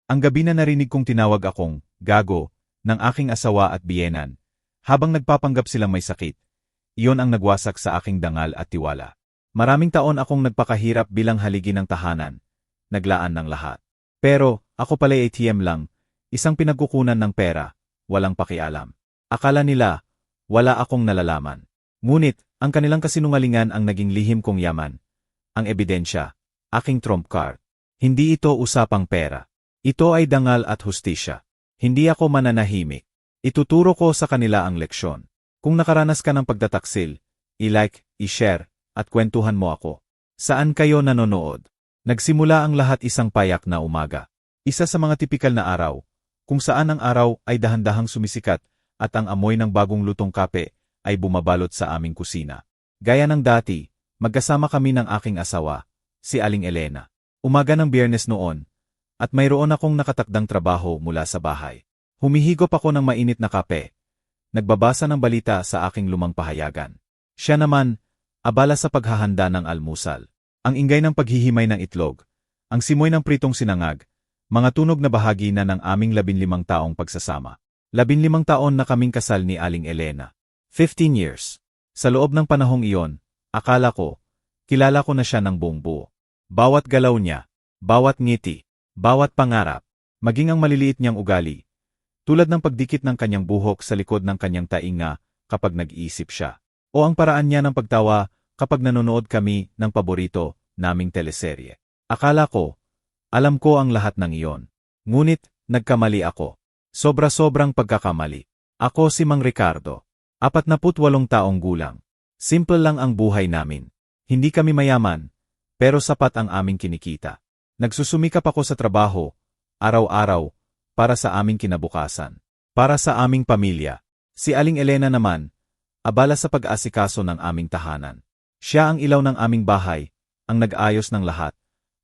Ang gabi na narinig kong tinawag akong gago ng aking asawa at biyenan, habang nagpapanggap silang may sakit. Iyon ang nagwasak sa aking dangal at tiwala. Maraming taon akong nagpakahirap bilang haligi ng tahanan, naglaan ng lahat. Pero, ako pala'y ATM lang, isang pinagkukunan ng pera, walang pakialam. Akala nila, wala akong nalalaman. Ngunit, ang kanilang kasinungalingan ang naging lihim kong yaman. Ang ebidensya, aking trump card. Hindi ito usapang pera. Ito ay dangal at hustisya. Hindi ako mananahimik. Ituturo ko sa kanila ang leksyon. Kung nakaranas ka ng pagtataksil, i-like, i-share, at kwentuhan mo ako. Saan kayo nanonood? Nagsimula ang lahat isang payak na umaga. Isa sa mga tipikal na araw, kung saan ang araw ay dahan-dahang sumisikat at ang amoy ng bagong lutong kape ay bumabalot sa aming kusina. Gaya ng dati, magkasama kami ng aking asawa, si Aling Elena. Umaga ng Biyernes noon, at mayroon akong nakatakdang trabaho mula sa bahay. Humihigop ako ng mainit na kape. Nagbabasa ng balita sa aking lumang pahayagan. Siya naman, abala sa paghahanda ng almusal. Ang ingay ng paghihimay ng itlog, ang simoy ng pritong sinangag, mga tunog na bahagi na ng aming 15 taong pagsasama. 15 taon na kaming kasal ni Aling Elena. 15 years. Sa loob ng panahong iyon, akala ko, kilala ko na siya ng buong buo. Bawat galaw niya, bawat ngiti, bawat pangarap, maging ang maliliit niyang ugali. Tulad ng pagdikit ng kanyang buhok sa likod ng kanyang tainga kapag nag-iisip siya. O ang paraan niya ng pagtawa kapag nanonood kami ng paborito naming teleserye. Akala ko, alam ko ang lahat ng iyon. Ngunit, nagkamali ako. Sobra-sobrang pagkakamali. Ako si Mang Ricardo. 48 taong gulang. Simple lang ang buhay namin. Hindi kami mayaman, pero sapat ang aming kinikita. Nagsusumikap ako sa trabaho, araw-araw, para sa aming kinabukasan. Para sa aming pamilya. Si Aling Elena naman, abala sa pag-asikaso ng aming tahanan. Siya ang ilaw ng aming bahay, ang nag-ayos ng lahat,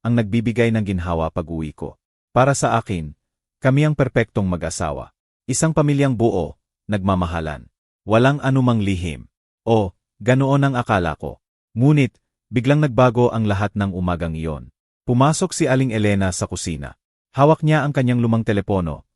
ang nagbibigay ng ginhawa pag-uwi ko. Para sa akin, kami ang perpektong mag-asawa. Isang pamilyang buo, nagmamahalan. Walang anumang lihim. O, ganoon ang akala ko. Ngunit, biglang nagbago ang lahat ng umagang iyon. Pumasok si Aling Elena sa kusina. Hawak niya ang kanyang lumang telepono.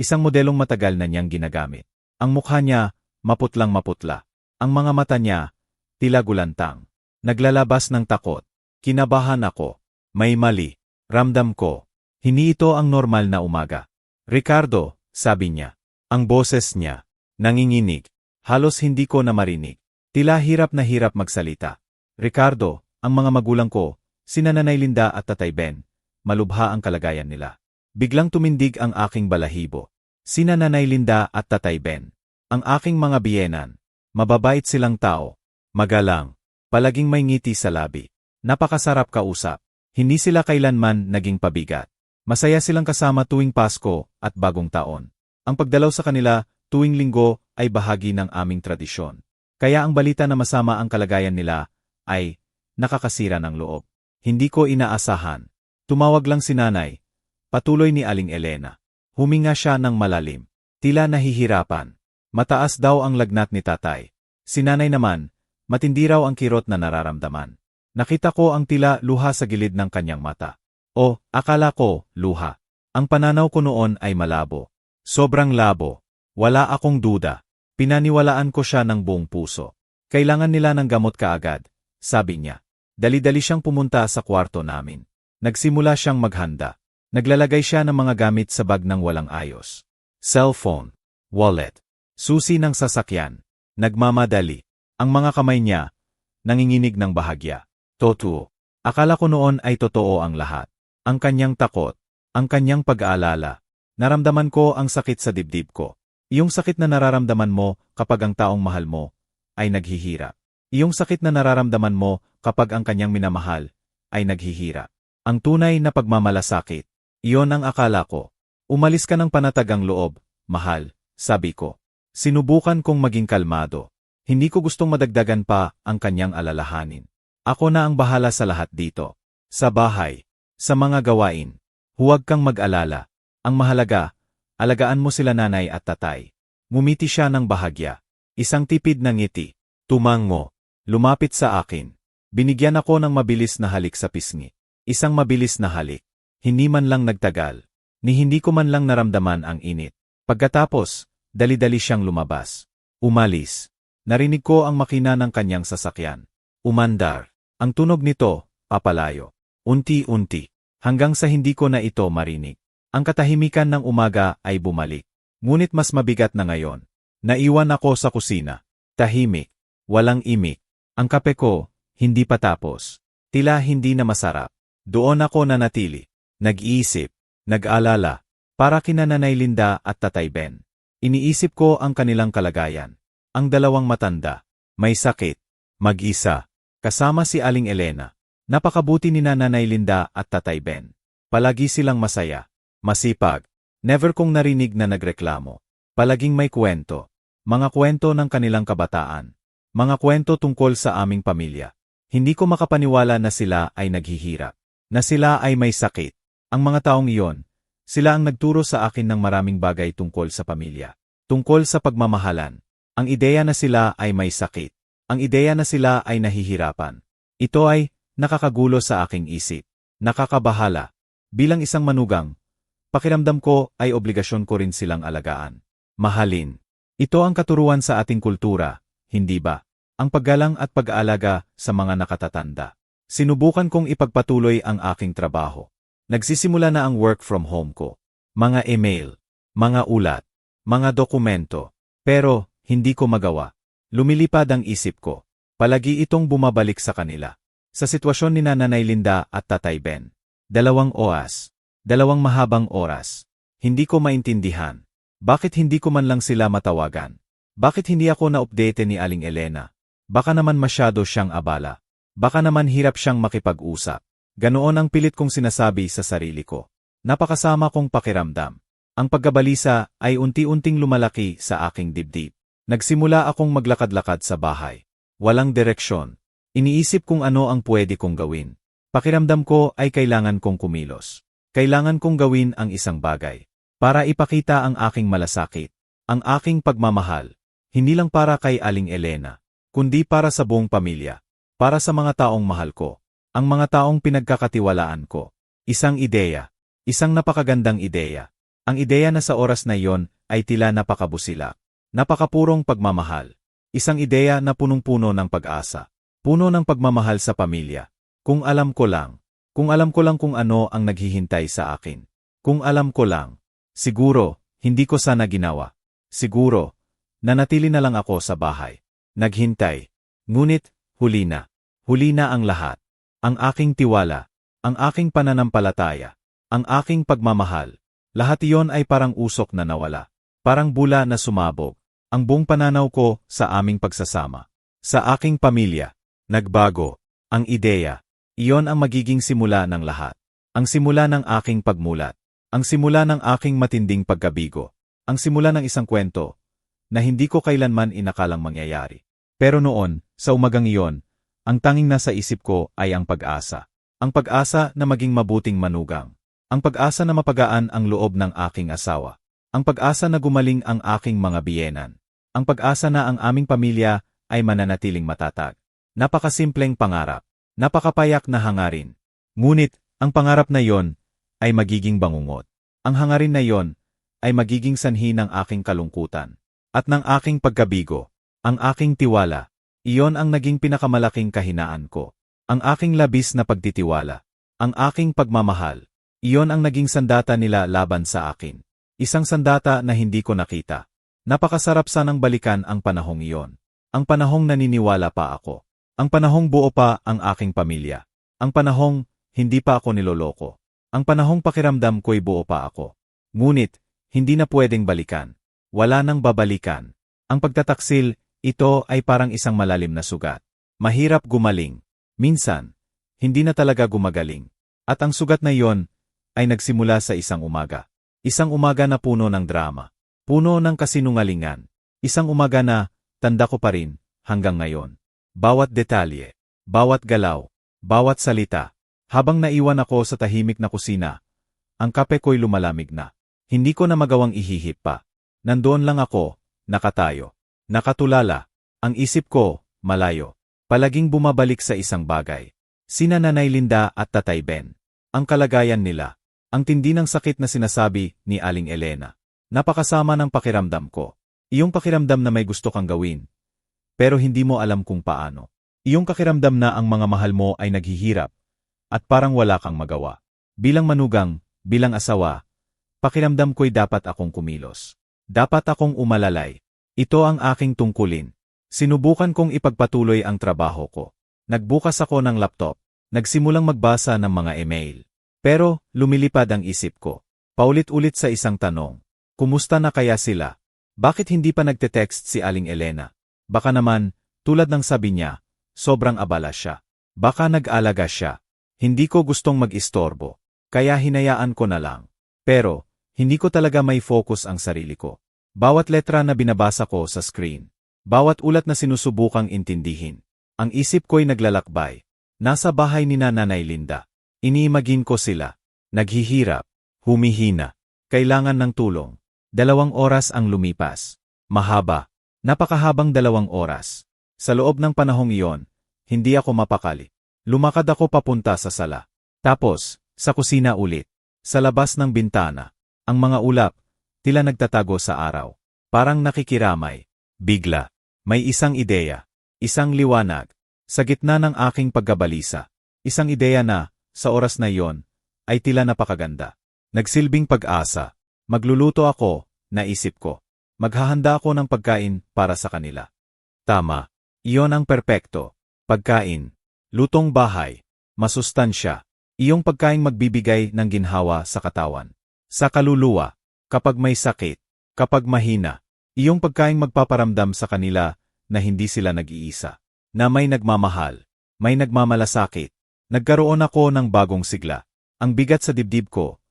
Isang modelong matagal na niyang ginagamit. Ang mukha niya, maputlang maputla. Ang mga mata niya, tila gulantang. Naglalabas ng takot. Kinabahan ako. May mali. Ramdam ko. Hindi ito ang normal na umaga. Ricardo, sabi niya. Ang boses niya. Nanginginig. Halos hindi ko na marinig. Tila hirap na hirap magsalita. Ricardo, ang mga magulang ko, sina Nanay Linda at Tatay Ben, malubha ang kalagayan nila. Biglang tumindig ang aking balahibo. Sina Nanay Linda at Tatay Ben. Ang aking mga biyenan. Mababait silang tao. Magalang. Palaging may ngiti sa labi. Napakasarap kausap. Hindi sila kailanman naging pabigat. Masaya silang kasama tuwing Pasko at Bagong Taon. Ang pagdalaw sa kanila tuwing Linggo ay bahagi ng aming tradisyon. Kaya ang balita na masama ang kalagayan nila ay nakakasira ng loob. Hindi ko inaasahan. Tumawag lang si Nanay. Patuloy ni Aling Elena. Huminga siya ng malalim. Tila nahihirapan. Mataas daw ang lagnat ni Tatay. Si Nanay naman, matindi raw ang kirot na nararamdaman. Nakita ko ang tila luha sa gilid ng kanyang mata. O, akala ko, luha. Ang pananaw ko noon ay malabo. Sobrang labo. Wala akong duda. Pinaniwalaan ko siya ng buong puso. Kailangan nila ng gamot kaagad, sabi niya. Dali-dali siyang pumunta sa kwarto namin. Nagsimula siyang maghanda. Naglalagay siya ng mga gamit sa bag ng walang ayos. Cellphone, wallet, susi ng sasakyan. Nagmamadali. Ang mga kamay niya, nanginginig ng bahagya. Totoo. Akala ko noon ay totoo ang lahat. Ang kanyang takot, ang kanyang pag-aalala. Naramdaman ko ang sakit sa dibdib ko. Iyong sakit na nararamdaman mo kapag ang taong mahal mo ay naghihirap. Iyong sakit na nararamdaman mo kapag ang kanyang minamahal ay naghihirap. Ang tunay na pagmamalasakit. Iyon ang akala ko. Umalis ka ng panatag ang loob, mahal, sabi ko. Sinubukan kong maging kalmado. Hindi ko gustong madagdagan pa ang kanyang alalahanin. Ako na ang bahala sa lahat dito. Sa bahay, sa mga gawain. Huwag kang mag-alala. Ang mahalaga, alagaan mo sila Nanay at Tatay. Ngumiti siya ng bahagya. Isang tipid na ngiti. Tumango. Lumapit sa akin. Binigyan ako ng mabilis na halik sa pisngi. Isang mabilis na halik. Hindi man lang nagtagal. ni hindi ko man lang naramdaman ang init. Pagkatapos, dali-dali siyang lumabas. Umalis. Narinig ko ang makina ng kanyang sasakyan. Umandar. Ang tunog nito, papalayo. Unti-unti. Hanggang sa hindi ko na ito marinig. Ang katahimikan ng umaga ay bumalik. Ngunit mas mabigat na ngayon. Naiwan ako sa kusina. Tahimik. Walang imik. Ang kape ko, hindi pa tapos. Tila hindi na masarap. Doon ako nanatili. Nag-iisip. Nag-alala. Para kina Nanay Linda at Tatay Ben. Iniisip ko ang kanilang kalagayan. Ang dalawang matanda. May sakit. Mag-isa. Kasama si Aling Elena. Napakabuti ni Nanay Linda at Tatay Ben. Palagi silang masaya. Masipag. Never kong narinig na nagreklamo. Palaging may kwento. Mga kwento ng kanilang kabataan. Mga kwento tungkol sa aming pamilya. Hindi ko makapaniwala na sila ay naghihirap. Na sila ay may sakit. Ang mga taong iyon, sila ang nagturo sa akin ng maraming bagay tungkol sa pamilya. Tungkol sa pagmamahalan. Ang ideya na sila ay may sakit. Ang ideya na sila ay nahihirapan. Ito ay nakakagulo sa aking isip. Nakakabahala. Bilang isang manugang, pakiramdam ko ay obligasyon ko rin silang alagaan. Mahalin. Ito ang katuruan sa ating kultura, hindi ba? Ang paggalang at pag-aalaga sa mga nakatatanda. Sinubukan kong ipagpatuloy ang aking trabaho. Nagsisimula na ang work from home ko. Mga email, mga ulat, mga dokumento. Pero, hindi ko magawa. Lumilipad ang isip ko. Palagi itong bumabalik sa kanila. Sa sitwasyon ni Nanay Linda at Tatay Ben. 2 oras. 2 mahabang oras. Hindi ko maintindihan. Bakit hindi ko man lang sila matawagan? Bakit hindi ako na-update ni Aling Elena? Baka naman masyado siyang abala. Baka naman hirap siyang makipag-usap. Ganoon ang pilit kong sinasabi sa sarili ko. Napakasama kong pakiramdam. Ang pagkabalisa ay unti-unting lumalaki sa aking dibdib. Nagsimula akong maglakad-lakad sa bahay. Walang direksyon. Iniisip kung ano ang pwede kong gawin. Pakiramdam ko ay kailangan kong kumilos. Kailangan kong gawin ang isang bagay. Para ipakita ang aking malasakit. Ang aking pagmamahal. Hindi lang para kay Aling Elena. Kundi para sa buong pamilya. Para sa mga taong mahal ko. Ang mga taong pinagkakatiwalaan ko. Isang ideya. Isang napakagandang ideya. Ang ideya na sa oras na iyon ay tila napakabusila. Napakapurong pagmamahal. Isang ideya na punong-puno ng pag-asa. Puno ng pagmamahal sa pamilya. Kung alam ko lang. Kung alam ko lang kung ano ang naghihintay sa akin. Kung alam ko lang. Siguro, hindi ko sana ginawa. Siguro, nanatili na lang ako sa bahay. Naghintay. Ngunit, huli na. Huli na ang lahat. Ang aking tiwala. Ang aking pananampalataya. Ang aking pagmamahal. Lahat iyon ay parang usok na nawala. Parang bula na sumabog. Ang buong pananaw ko sa aming pagsasama. Sa aking pamilya. Nagbago. Ang ideya. Iyon ang magiging simula ng lahat. Ang simula ng aking pagmulat. Ang simula ng aking matinding pagkabigo. Ang simula ng isang kwento na hindi ko kailanman inakalang mangyayari. Pero noon, sa umagang iyon, ang tanging nasa isip ko ay ang pag-asa. Ang pag-asa na maging mabuting manugang. Ang pag-asa na mapagaan ang loob ng aking asawa. Ang pag-asa na gumaling ang aking mga biyenan. Ang pag-asa na ang aming pamilya ay mananatiling matatag. Napakasimpleng pangarap. Napakapayak na hangarin. Ngunit, ang pangarap na iyon ay magiging bangungot. Ang hangarin na iyon ay magiging sanhi ng aking kalungkutan. At ng aking pagkabigo. Ang aking tiwala. Iyon ang naging pinakamalaking kahinaan ko. Ang aking labis na pagtitiwala. Ang aking pagmamahal. Iyon ang naging sandata nila laban sa akin. Isang sandata na hindi ko nakita. Napakasarap sanang balikan ang panahong iyon. Ang panahong naniniwala pa ako. Ang panahong buo pa ang aking pamilya. Ang panahong hindi pa ako niloloko. Ang panahong pakiramdam ko'y buo pa ako. Ngunit, hindi na pwedeng balikan. Wala nang babalikan. Ang pagtataksil, ito ay parang isang malalim na sugat. Mahirap gumaling. Minsan, hindi na talaga gumagaling. At ang sugat na iyon ay nagsimula sa isang umaga. Isang umaga na puno ng drama. Puno ng kasinungalingan. Isang umaga na, tanda ko pa rin, hanggang ngayon. Bawat detalye, bawat galaw, bawat salita. Habang naiwan ako sa tahimik na kusina, ang kape ko'y lumalamig na. Hindi ko na magawang ihihip pa. Nandoon lang ako, nakatayo. Nakatulala. Ang isip ko, malayo. Palaging bumabalik sa isang bagay. Sina Nanay Linda at Tatay Ben. Ang kalagayan nila. Ang tindi ng sakit na sinasabi ni Aling Elena. Napakasama ng pakiramdam ko. Iyong pakiramdam na may gusto kang gawin, pero hindi mo alam kung paano. Iyong pakiramdam na ang mga mahal mo ay naghihirap, at parang wala kang magawa. Bilang manugang, bilang asawa, pakiramdam ko'y dapat akong kumilos. Dapat akong umalalay. Ito ang aking tungkulin. Sinubukan kong ipagpatuloy ang trabaho ko. Nagbukas ako ng laptop. Nagsimulang magbasa ng mga email. Pero, lumilipad ang isip ko. Paulit-ulit sa isang tanong. Kumusta na kaya sila? Bakit hindi pa nagte-text si Aling Elena? Baka naman, tulad ng sabi niya, sobrang abala siya. Baka nag-alaga siya. Hindi ko gustong mag-istorbo. Kaya hinayaan ko na lang. Pero, hindi ko talaga may focus ang sarili ko. Bawat letra na binabasa ko sa screen. Bawat ulat na sinusubukang intindihin. Ang isip ko'y naglalakbay. Nasa bahay ni Nanay Linda. Iniimagine ko sila. Naghihirap. Humihina. Kailangan ng tulong. 2 oras ang lumipas. Mahaba. Napakahabang 2 oras. Sa loob ng panahong iyon, hindi ako mapakali. Lumakad ako papunta sa sala. Tapos, sa kusina ulit. Sa labas ng bintana. Ang mga ulap, tila nagtatago sa araw. Parang nakikiramay. Bigla. May isang ideya. Isang liwanag. Sa gitna ng aking pagkabalisa. Isang ideya na, sa oras na iyon, ay tila napakaganda. Nagsilbing pag-asa. Magluluto ako, naisip ko. Maghahanda ako ng pagkain para sa kanila. Tama. Iyon ang perpekto. Pagkain. Lutong bahay. Masustansya. Iyong pagkain magbibigay ng ginhawa sa katawan. Sa kaluluwa. Kapag may sakit. Kapag mahina. Iyong pagkain magpaparamdam sa kanila na hindi sila nag-iisa. Na may nagmamahal. May nagmamalasakit. Nagkaroon ako ng bagong sigla. Ang bigat sa dibdib ko.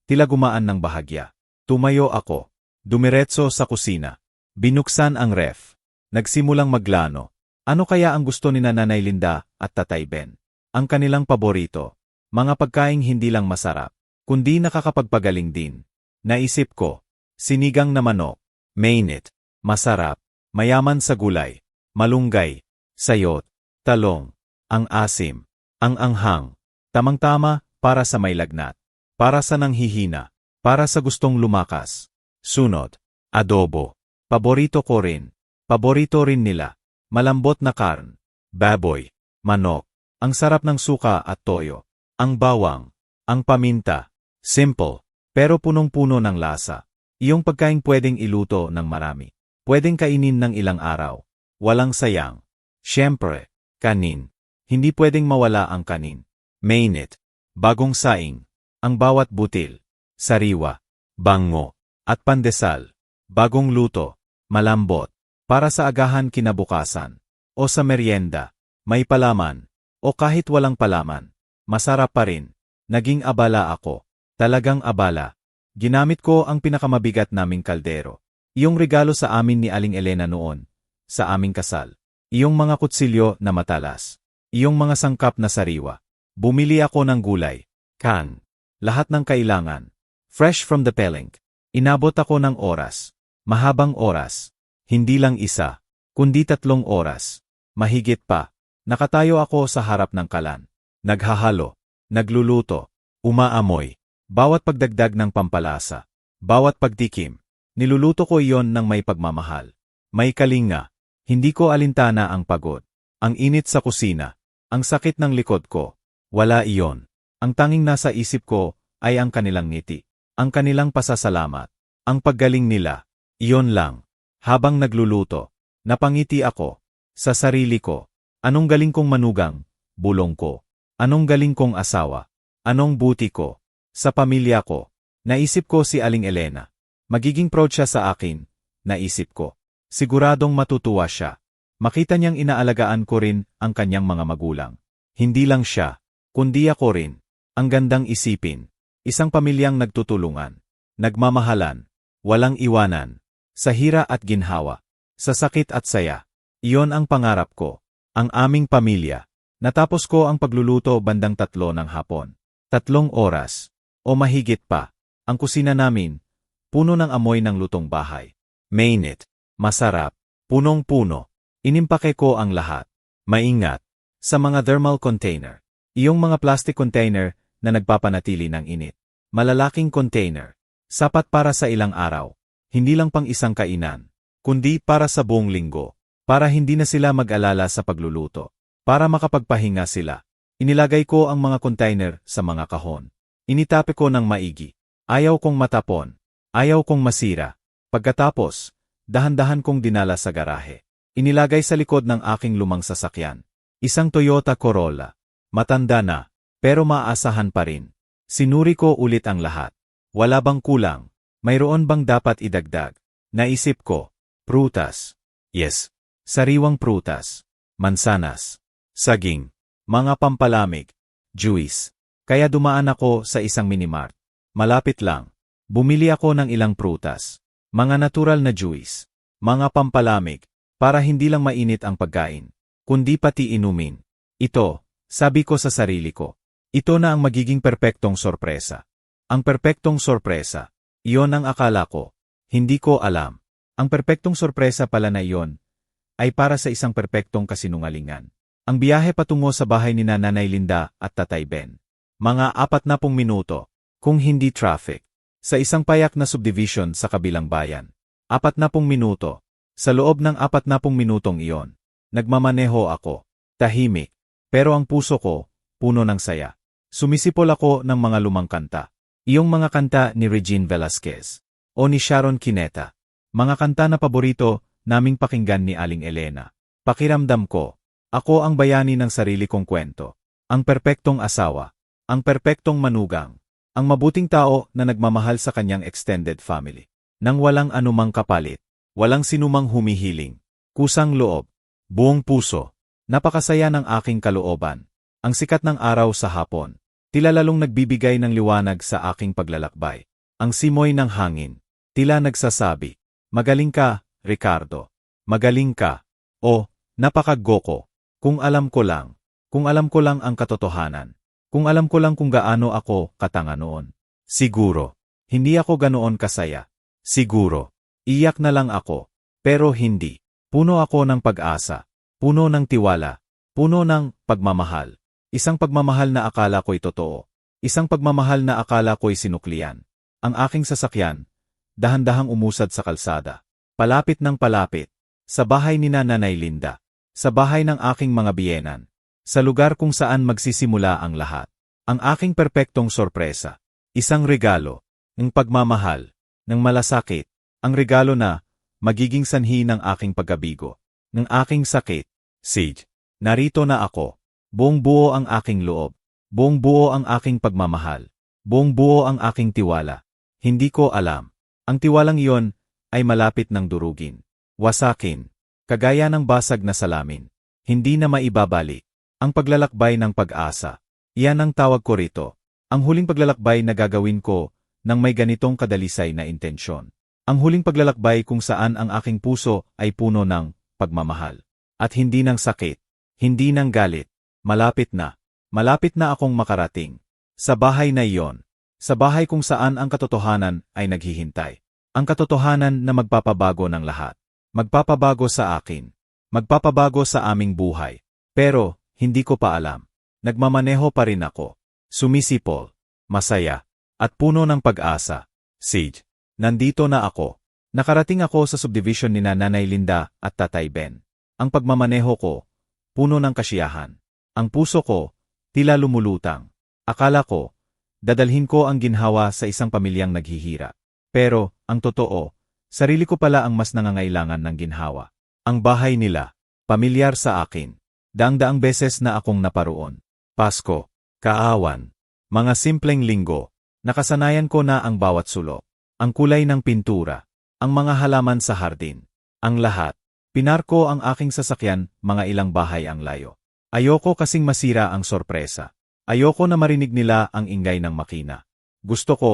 Tila gumaan ng bahagya. Tumayo ako. Dumiretso sa kusina. Binuksan ang ref. Nagsimulang maglano. Ano kaya ang gusto ni Nanay Linda at Tatay Ben? Ang kanilang paborito. Mga pagkaing hindi lang masarap, kundi nakakapagpagaling din. Naisip ko. Sinigang na manok. Mainit. Masarap. Mayaman sa gulay. Malunggay. Sayot. Talong. Ang asim. Ang anghang. Tamang-tama para sa may lagnat. Para sa nanghihina. Para sa gustong lumakas. Sunod. Adobo. Paborito ko rin. Paborito rin nila. Malambot na karn. Baboy. Manok. Ang sarap ng suka at toyo. Ang bawang. Ang paminta. Simple. Pero punong-puno ng lasa. Iyong pagkain pwedeng iluto ng marami. Pwedeng kainin ng ilang araw. Walang sayang. Siyempre. Kanin. Hindi pwedeng mawala ang kanin. Mainit. Bagong saing. Ang bawat butil. Sariwa. Bango. At pandesal. Bagong luto. Malambot. Para sa agahan kinabukasan. O sa merienda. May palaman. O kahit walang palaman. Masarap pa rin. Naging abala ako. Talagang abala. Ginamit ko ang pinakamabigat naming kaldero. Iyong regalo sa amin ni Aling Elena noon. Sa aming kasal. Iyong mga kutsilyo na matalas. Iyong mga sangkap na sariwa. Bumili ako ng gulay. Kan. Lahat ng kailangan. Fresh from the pelling. Inabot ako ng oras. Mahabang oras. Hindi lang isa, kundi 3 oras. Mahigit pa. Nakatayo ako sa harap ng kalan. Naghahalo. Nagluluto. Umaamoy. Bawat pagdagdag ng pampalasa. Bawat pagtikim. Niluluto ko iyon ng may pagmamahal. May kalinga. Hindi ko alintana ang pagod. Ang init sa kusina. Ang sakit ng likod ko. Wala iyon. Ang tanging nasa isip ko ay ang kanilang ngiti. Ang kanilang pasasalamat. Ang paggaling nila. Iyon lang. Habang nagluluto, napangiti ako. Sa sarili ko. Anong galing kong manugang? Bulong ko. Anong galing kong asawa? Anong buti ko? Sa pamilya ko. Naisip ko si Aling Elena. Magiging proud siya sa akin. Naisip ko. Siguradong matutuwa siya. Makita niyang inaalagaan ko rin ang kanyang mga magulang. Hindi lang siya, kundi ako rin. Ang gandang isipin. Isang pamilyang nagtutulungan. Nagmamahalan. Walang iwanan. Sa hira at ginhawa. Sa sakit at saya. Iyon ang pangarap ko. Ang aming pamilya. Natapos ko ang pagluluto bandang 3 ng hapon. 3 oras. O mahigit pa. Ang kusina namin. Puno ng amoy ng lutong bahay. Mainit. Masarap. Punong-puno. Inimpake ko ang lahat. Maingat. Sa mga thermal container. Iyong mga plastic container na nagpapanatili ng init. Malalaking container. Sapat para sa ilang araw. Hindi lang pang isang kainan, kundi para sa buong linggo. Para hindi na sila mag-alala sa pagluluto. Para makapagpahinga sila. Inilagay ko ang mga container sa mga kahon. Initape ko ng maigi. Ayaw kong matapon. Ayaw kong masira. Pagkatapos, dahan-dahan kong dinala sa garahe. Inilagay sa likod ng aking lumang sasakyan. Isang Toyota Corolla. Matanda na, pero maaasahan pa rin. Sinuri ko ulit ang lahat. Wala bang kulang? Mayroon bang dapat idagdag? Naisip ko, prutas. Yes, sariwang prutas. Mansanas. Saging. Mga pampalamig. Juice. Kaya dumaan ako sa isang minimart. Malapit lang. Bumili ako ng ilang prutas. Mga natural na juice. Mga pampalamig. Para hindi lang mainit ang pagkain, kundi pati inumin. Ito, sabi ko sa sarili ko. Ito na ang magiging perpektong sorpresa. Ang perpektong sorpresa. Iyon ang akala ko. Hindi ko alam. Ang perpektong sorpresa pala na iyon ay para sa isang perpektong kasinungalingan. Ang biyahe patungo sa bahay ni Nanay Linda at Tatay Ben. Mga 40 minuto, kung hindi traffic. Sa isang payak na subdivision sa kabilang bayan. 40 minuto. Sa loob ng 40 minutong iyon, nagmamaneho ako. Tahimik. Pero ang puso ko, puno ng saya. Sumisipol ako ng mga lumang kanta. Iyong mga kanta ni Regine Velasquez. O ni Sharon Cuneta. Mga kanta na paborito naming pakinggan ni Aling Elena. Pakiramdam ko, ako ang bayani ng sarili kong kwento. Ang perpektong asawa. Ang perpektong manugang. Ang mabuting tao na nagmamahal sa kanyang extended family. Nang walang anumang kapalit. Walang sinumang humihiling. Kusang loob. Buong puso. Napakasaya ng aking kalooban. Ang sikat ng araw sa hapon. Tila lalong nagbibigay ng liwanag sa aking paglalakbay. Ang simoy ng hangin. Tila nagsasabi, magaling ka, Ricardo. Magaling ka. O, napakagoko. Kung alam ko lang. Kung alam ko lang ang katotohanan. Kung alam ko lang kung gaano ako katanga noon. Siguro. Hindi ako ganoon kasaya. Siguro. Iyak na lang ako. Pero hindi. Puno ako ng pag-asa. Puno ng tiwala. Puno ng pagmamahal. Isang pagmamahal na akala ko'y totoo. Isang pagmamahal na akala ko'y sinuklian. Ang aking sasakyan, dahan-dahang umusad sa kalsada. Palapit ng palapit. Sa bahay ni Nanay Linda. Sa bahay ng aking mga biyenan. Sa lugar kung saan magsisimula ang lahat. Ang aking perpektong sorpresa. Isang regalo. Ng pagmamahal. Ng malasakit. Ang regalo na magiging sanhi ng aking pagkabigo. Ng aking sakit. Sige. Narito na ako. Buong buo ang aking loob. Buong buo ang aking pagmamahal. Buong buo ang aking tiwala. Hindi ko alam. Ang tiwalang iyon ay malapit ng durugin. Wasakin. Kagaya ng basag na salamin. Hindi na maibabalik. Ang paglalakbay ng pag-asa. Iyan ang tawag ko rito. Ang huling paglalakbay na gagawin ko nang may ganitong kadalisay na intensyon. Ang huling paglalakbay kung saan ang aking puso ay puno ng pagmamahal. At hindi ng sakit. Hindi ng galit. Malapit na. Malapit na akong makarating. Sa bahay na iyon. Sa bahay kung saan ang katotohanan ay naghihintay. Ang katotohanan na magpapabago ng lahat. Magpapabago sa akin. Magpapabago sa aming buhay. Pero, hindi ko pa alam. Nagmamaneho pa rin ako. Sumisipol. Masaya. At puno ng pag-asa. Sige. Nandito na ako. Nakarating ako sa subdivision ni Nanay Linda at Tatay Ben. Ang pagmamaneho ko, puno ng kasiyahan. Ang puso ko, tila lumulutang. Akala ko, dadalhin ko ang ginhawa sa isang pamilyang naghihirap. Pero, ang totoo, sarili ko pala ang mas nangangailangan ng ginhawa. Ang bahay nila, pamilyar sa akin. Daang-daang beses na akong naparoon. Pasko, Kaawan, mga simpleng linggo, nakasanayan ko na ang bawat sulok. Ang kulay ng pintura, ang mga halaman sa hardin, ang lahat. Pinarko ang aking sasakyan, mga ilang bahay ang layo. Ayoko kasing masira ang sorpresa. Ayoko na marinig nila ang ingay ng makina. Gusto ko,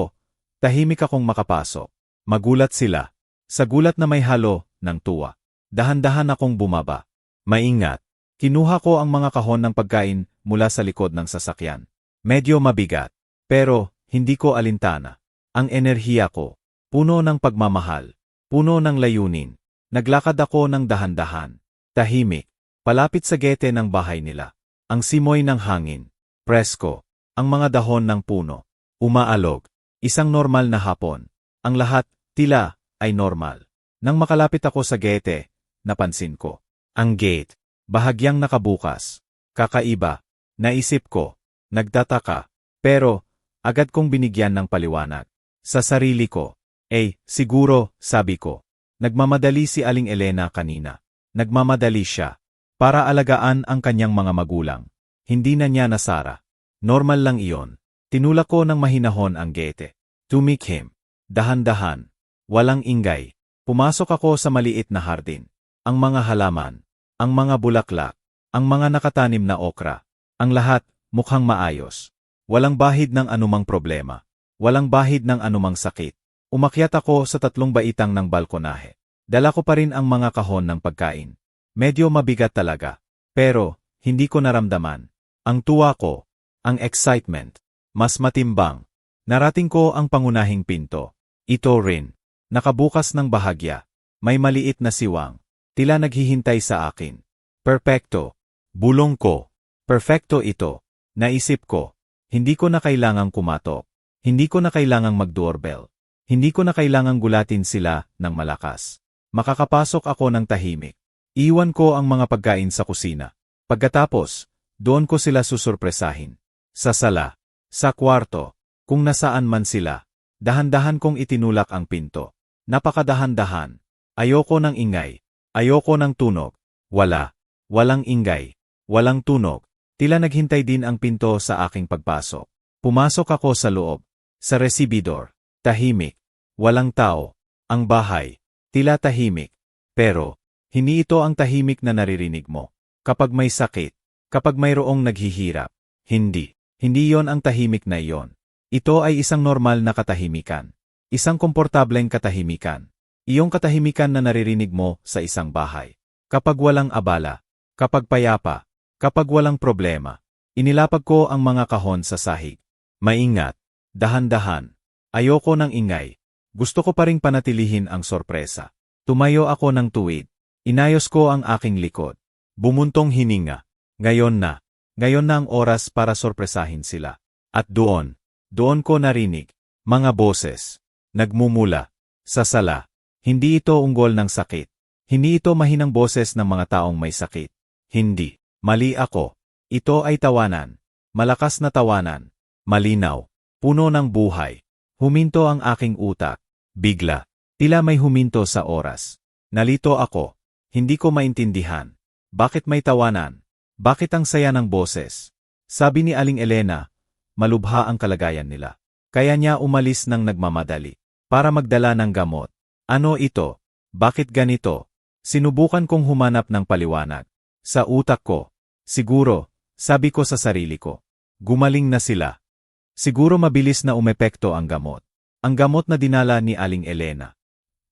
tahimik akong makapasok. Magulat sila. Sa gulat na may halo ng tuwa. Dahan-dahan akong bumaba. Maingat. Kinuha ko ang mga kahon ng pagkain mula sa likod ng sasakyan. Medyo mabigat. Pero, hindi ko alintana. Ang enerhiya ko. Puno ng pagmamahal. Puno ng layunin. Naglakad ako ng dahan-dahan. Tahimik. Palapit sa gete ng bahay nila. Ang simoy ng hangin. Presko. Ang mga dahon ng puno. Umaalog. Isang normal na hapon. Ang lahat, tila, ay normal. Nang makalapit ako sa gate, napansin ko. Ang gate, bahagyang nakabukas. Kakaiba. Naisip ko. Nagtataka. Pero, agad kong binigyan ng paliwanag. Sa sarili ko. Siguro, sabi ko. Nagmamadali si Aling Elena kanina. Nagmamadali siya. Para alagaan ang kanyang mga magulang. Hindi na niya nasara. Normal lang iyon. Tinulak ko ng mahinahon ang gate. Tumikhim. Dahan-dahan. Walang ingay. Pumasok ako sa maliit na hardin. Ang mga halaman. Ang mga bulaklak. Ang mga nakatanim na okra. Ang lahat, mukhang maayos. Walang bahid ng anumang problema. Walang bahid ng anumang sakit. Umakyat ako sa 3 baitang ng balkonahe. Dala ko pa rin ang mga kahon ng pagkain. Medyo mabigat talaga. Pero, hindi ko naramdaman. Ang tuwa ko, ang excitement, mas matimbang. Narating ko ang pangunahing pinto. Ito rin. Nakabukas ng bahagya. May maliit na siwang. Tila naghihintay sa akin. Perpekto. Bulong ko. Perfecto ito. Naisip ko. Hindi ko na kailangang kumatok. Hindi ko na kailangang mag-doorbell. Hindi ko na kailangang gulatin sila ng malakas. Makakapasok ako ng tahimik. Iwan ko ang mga pagkain sa kusina. Pagkatapos, doon ko sila susurpresahin. Sa sala, sa kwarto, kung nasaan man sila. Dahan-dahan kong itinulak ang pinto. Napakadahan-dahan. Ayoko ng ingay. Ayoko ng tunog. Walang ingay. Walang tunog. Tila naghintay din ang pinto sa aking pagpasok. Pumasok ako sa loob. Sa resibidor. Tahimik. Walang tao. Ang bahay. Tila tahimik. Pero, hindi ito ang tahimik na naririnig mo. Kapag may sakit. Kapag mayroong naghihirap. Hindi. Hindi yon ang tahimik na iyon. Ito ay isang normal na katahimikan. Isang komportableng katahimikan. Iyong katahimikan na naririnig mo sa isang bahay. Kapag walang abala. Kapag payapa. Kapag walang problema. Inilapag ko ang mga kahon sa sahig. Maingat. Dahan-dahan. Ayoko ng ingay. Gusto ko pa ring panatilihin ang sorpresa. Tumayo ako ng tuwid. Inayos ko ang aking likod. Bumuntong hininga. Ngayon na ang oras para sorpresahin sila. At doon ko narinig, mga boses, nagmumula, sa sala. Hindi ito unggol ng sakit. Hindi ito mahinang boses ng mga taong may sakit. Hindi, mali ako. Ito ay tawanan. Malakas na tawanan. Malinaw. Puno ng buhay. Huminto ang aking utak. Bigla. Tila may huminto sa oras. Nalito ako. Hindi ko maintindihan. Bakit may tawanan? Bakit ang saya ng boses? Sabi ni Aling Elena, malubha ang kalagayan nila. Kaya niya umalis ng nagmamadali. Para magdala ng gamot. Ano ito? Bakit ganito? Sinubukan kong humanap ng paliwanag. Sa utak ko. Siguro, sabi ko sa sarili ko. Gumaling na sila. Siguro mabilis na umepekto ang gamot. Ang gamot na dinala ni Aling Elena.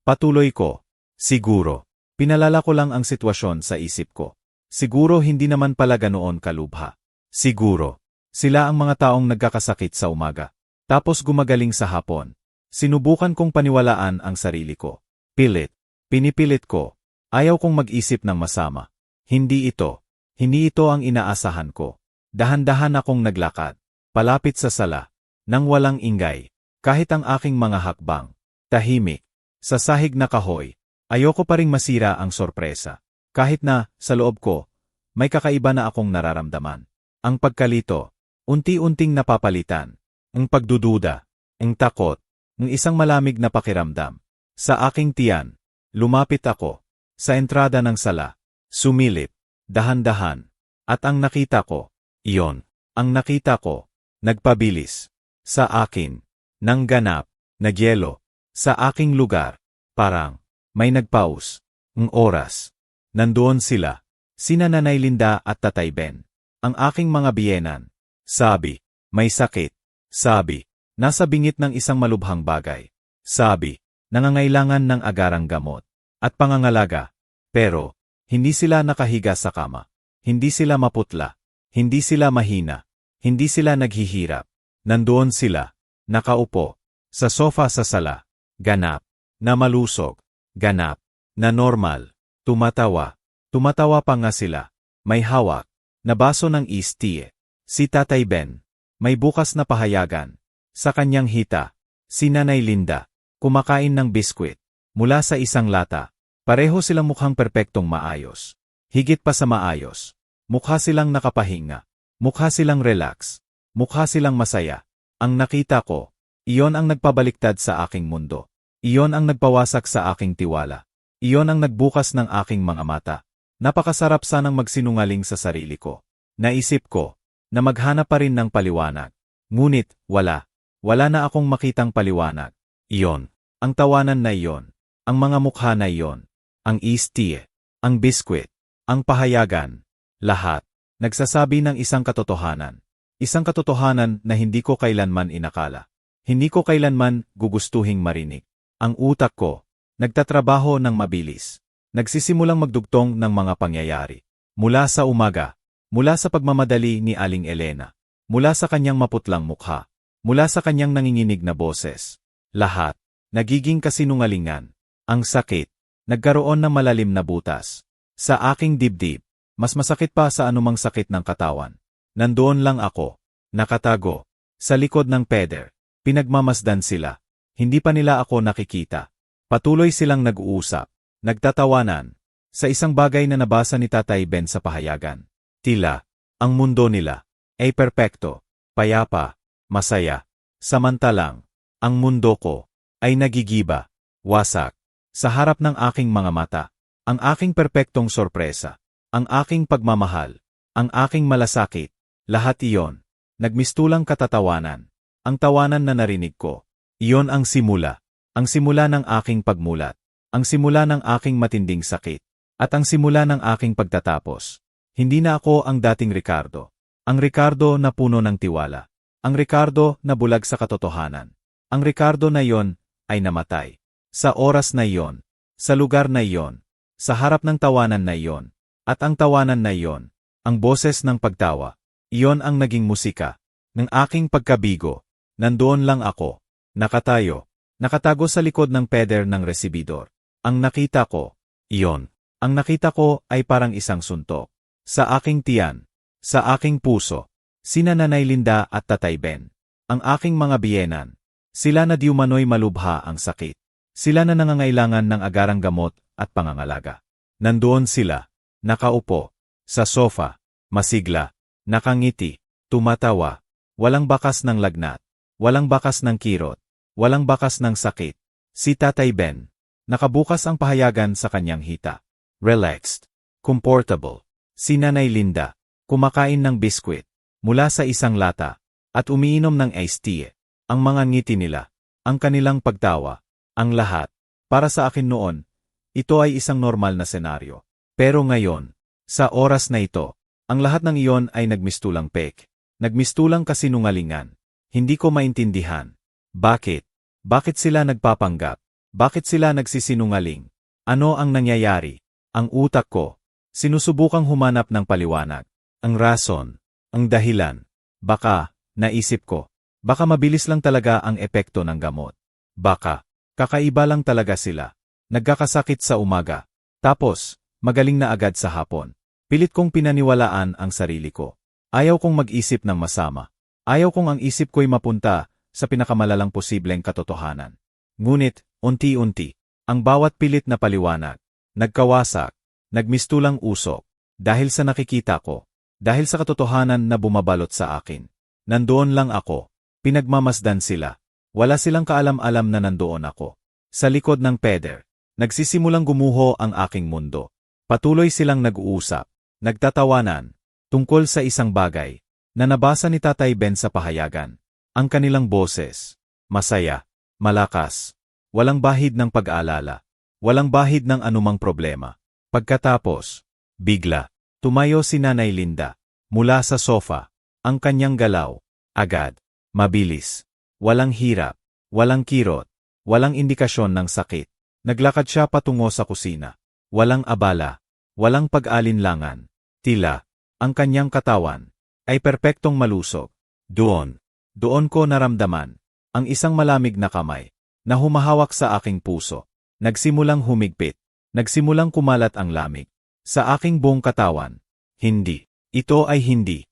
Patuloy ko. Siguro. Pinalala ko lang ang sitwasyon sa isip ko. Siguro hindi naman pala ganoon kalubha. Siguro. Sila ang mga taong nagkakasakit sa umaga. Tapos gumagaling sa hapon. Sinubukan kong paniwalaan ang sarili ko. Pilit. Pinipilit ko. Ayaw kong mag-isip ng masama. Hindi ito. Hindi ito ang inaasahan ko. Dahan-dahan akong naglakad. Palapit sa sala. Nang walang ingay. Kahit ang aking mga hakbang. Tahimik. Sa sahig na kahoy. Ayoko pa ring masira ang sorpresa. Kahit na, sa loob ko, may kakaiba na akong nararamdaman. Ang pagkalito. Unti-unting napapalitan. Ang pagdududa. Ang takot. Ang isang malamig na pakiramdam. Sa aking tiyan. Lumapit ako. Sa entrada ng sala. Sumilip. Dahan-dahan. At ang nakita ko. Iyon. Ang nakita ko. Nagpabilis. Sa akin. Nang ganap. Nagyelo. Sa aking lugar. Parang. May nagpaus. Ang oras. Nandoon sila. Sina Nanay Linda at Tatay Ben. Ang aking mga biyenan. Sabi. May sakit. Sabi. Nasa bingit ng isang malubhang bagay. Sabi. Nangangailangan ng agarang gamot. At pangangalaga. Pero. Hindi sila nakahiga sa kama. Hindi sila maputla. Hindi sila mahina. Hindi sila naghihirap. Nandoon sila. Nakaupo. Sa sofa sa sala. Ganap. Na malusog. Ganap. Na normal. Tumatawa. Tumatawa pa nga sila. May hawak. Na baso ng tea. Si Tatay Ben. May bukas na pahayagan. Sa kanyang hita. Si Nanay Linda, kumakain ng biskwit, mula sa isang lata. Pareho silang mukhang perpektong maayos. Higit pa sa maayos. Mukha silang nakapahinga. Mukha silang relax. Mukha silang masaya. Ang nakita ko, iyon ang nagpabaliktad sa aking mundo. Iyon ang nagpawasak sa aking tiwala. Iyon ang nagbukas ng aking mga mata. Napakasarap sanang magsinungaling sa sarili ko. Naisip ko, na maghanap pa rin ng paliwanag. Ngunit, wala. Wala na akong makitang paliwanag. Iyon. Ang tawanan na iyon. Ang mga mukha na iyon. Ang iced tea. Ang biskwit. Ang pahayagan. Lahat. Nagsasabi ng isang katotohanan. Isang katotohanan na hindi ko kailanman inakala. Hindi ko kailanman gugustuhing marinig. Ang utak ko, nagtatrabaho ng mabilis. Nagsisimulang magdugtong ng mga pangyayari. Mula sa umaga. Mula sa pagmamadali ni Aling Elena. Mula sa kanyang maputlang mukha. Mula sa kanyang nanginginig na boses. Lahat. Nagiging kasinungalingan. Ang sakit. Nagkaroon ng malalim na butas. Sa aking dibdib. Mas masakit pa sa anumang sakit ng katawan. Nandoon lang ako. Nakatago. Sa likod ng peder. Pinagmamasdan sila. Hindi pa nila ako nakikita. Patuloy silang nag-uusap. Nagtatawanan. Sa isang bagay na nabasa ni Tatay Ben sa pahayagan. Tila. Ang mundo nila. Ay perpekto. Payapa. Masaya. Samantalang. Ang mundo ko. Ay nagigiba. Wasak. Sa harap ng aking mga mata. Ang aking perpektong sorpresa. Ang aking pagmamahal. Ang aking malasakit. Lahat iyon. Nagmistulang katatawanan. Ang tawanan na narinig ko. Iyon ang simula. Ang simula ng aking pagmulat. Ang simula ng aking matinding sakit. At ang simula ng aking pagtatapos. Hindi na ako ang dating Ricardo. Ang Ricardo na puno ng tiwala. Ang Ricardo na bulag sa katotohanan. Ang Ricardo na iyon ay namatay. Sa oras na iyon. Sa lugar na iyon. Sa harap ng tawanan na iyon. At ang tawanan na iyon. Ang boses ng pagtawa. Iyon ang naging musika. Ng aking pagkabigo. Nandoon lang ako. Nakatayo. Nakatago sa likod ng peder ng resibidor. Ang nakita ko. Iyon. Ang nakita ko ay parang isang suntok. Sa aking tiyan. Sa aking puso. Sina Nanay Linda at Tatay Ben. Ang aking mga biyenan. Sila na di umano'y malubha ang sakit. Sila na nangangailangan ng agarang gamot at pangangalaga. Nandoon sila. Nakaupo. Sa sofa. Masigla. Nakangiti. Tumatawa. Walang bakas ng lagnat. Walang bakas ng kirot. Walang bakas ng sakit. Si Tatay Ben. Nakabukas ang pahayagan sa kanyang hita. Relaxed. Comfortable. Si Nanay Linda. Kumakain ng biskwit. Mula sa isang lata. At umiinom ng iced tea. Ang mga ngiti nila. Ang kanilang pagtawa. Ang lahat. Para sa akin noon. Ito ay isang normal na senaryo. Pero ngayon. Sa oras na ito. Ang lahat ng iyon ay nagmistulang pek. Nagmistulang kasinungalingan. Hindi ko maintindihan. Bakit? Bakit sila nagpapanggap? Bakit sila nagsisinungaling? Ano ang nangyayari? Ang utak ko. Sinusubukang humanap ng paliwanag. Ang rason. Ang dahilan. Baka, naisip ko. Baka mabilis lang talaga ang epekto ng gamot. Baka, kakaiba lang talaga sila. Nagkakasakit sa umaga. Tapos, magaling na agad sa hapon. Pilit kong pinaniwalaan ang sarili ko. Ayaw kong mag-isip ng masama. Ayaw kong ang isip ko'y mapunta sa pinakamalalang posibleng katotohanan. Ngunit, unti-unti, ang bawat pilit na paliwanag, nagkawasak, nagmistulang usok, dahil sa nakikita ko, dahil sa katotohanan na bumabalot sa akin. Nandoon lang ako, pinagmamasdan sila. Wala silang kaalam-alam na nandoon ako. Sa likod ng peder, nagsisimulang gumuho ang aking mundo. Patuloy silang nag-uusap, nagtatawanan, tungkol sa isang bagay, na nabasa ni Tatay Ben sa pahayagan. Ang kanilang boses, masaya, malakas, walang bahid ng pag-aalala, walang bahid ng anumang problema. Pagkatapos, bigla, tumayo si Nanay Linda, mula sa sofa, ang kanyang galaw, agad, mabilis, walang hirap, walang kirot, walang indikasyon ng sakit. Naglakad siya patungo sa kusina, walang abala, walang pag-alinlangan, tila, ang kanyang katawan, ay perpektong malusog. Doon ko naramdaman, ang isang malamig na kamay, na humahawak sa aking puso, nagsimulang humigpit, nagsimulang kumalat ang lamig, sa aking buong katawan. Hindi, ito ay hindi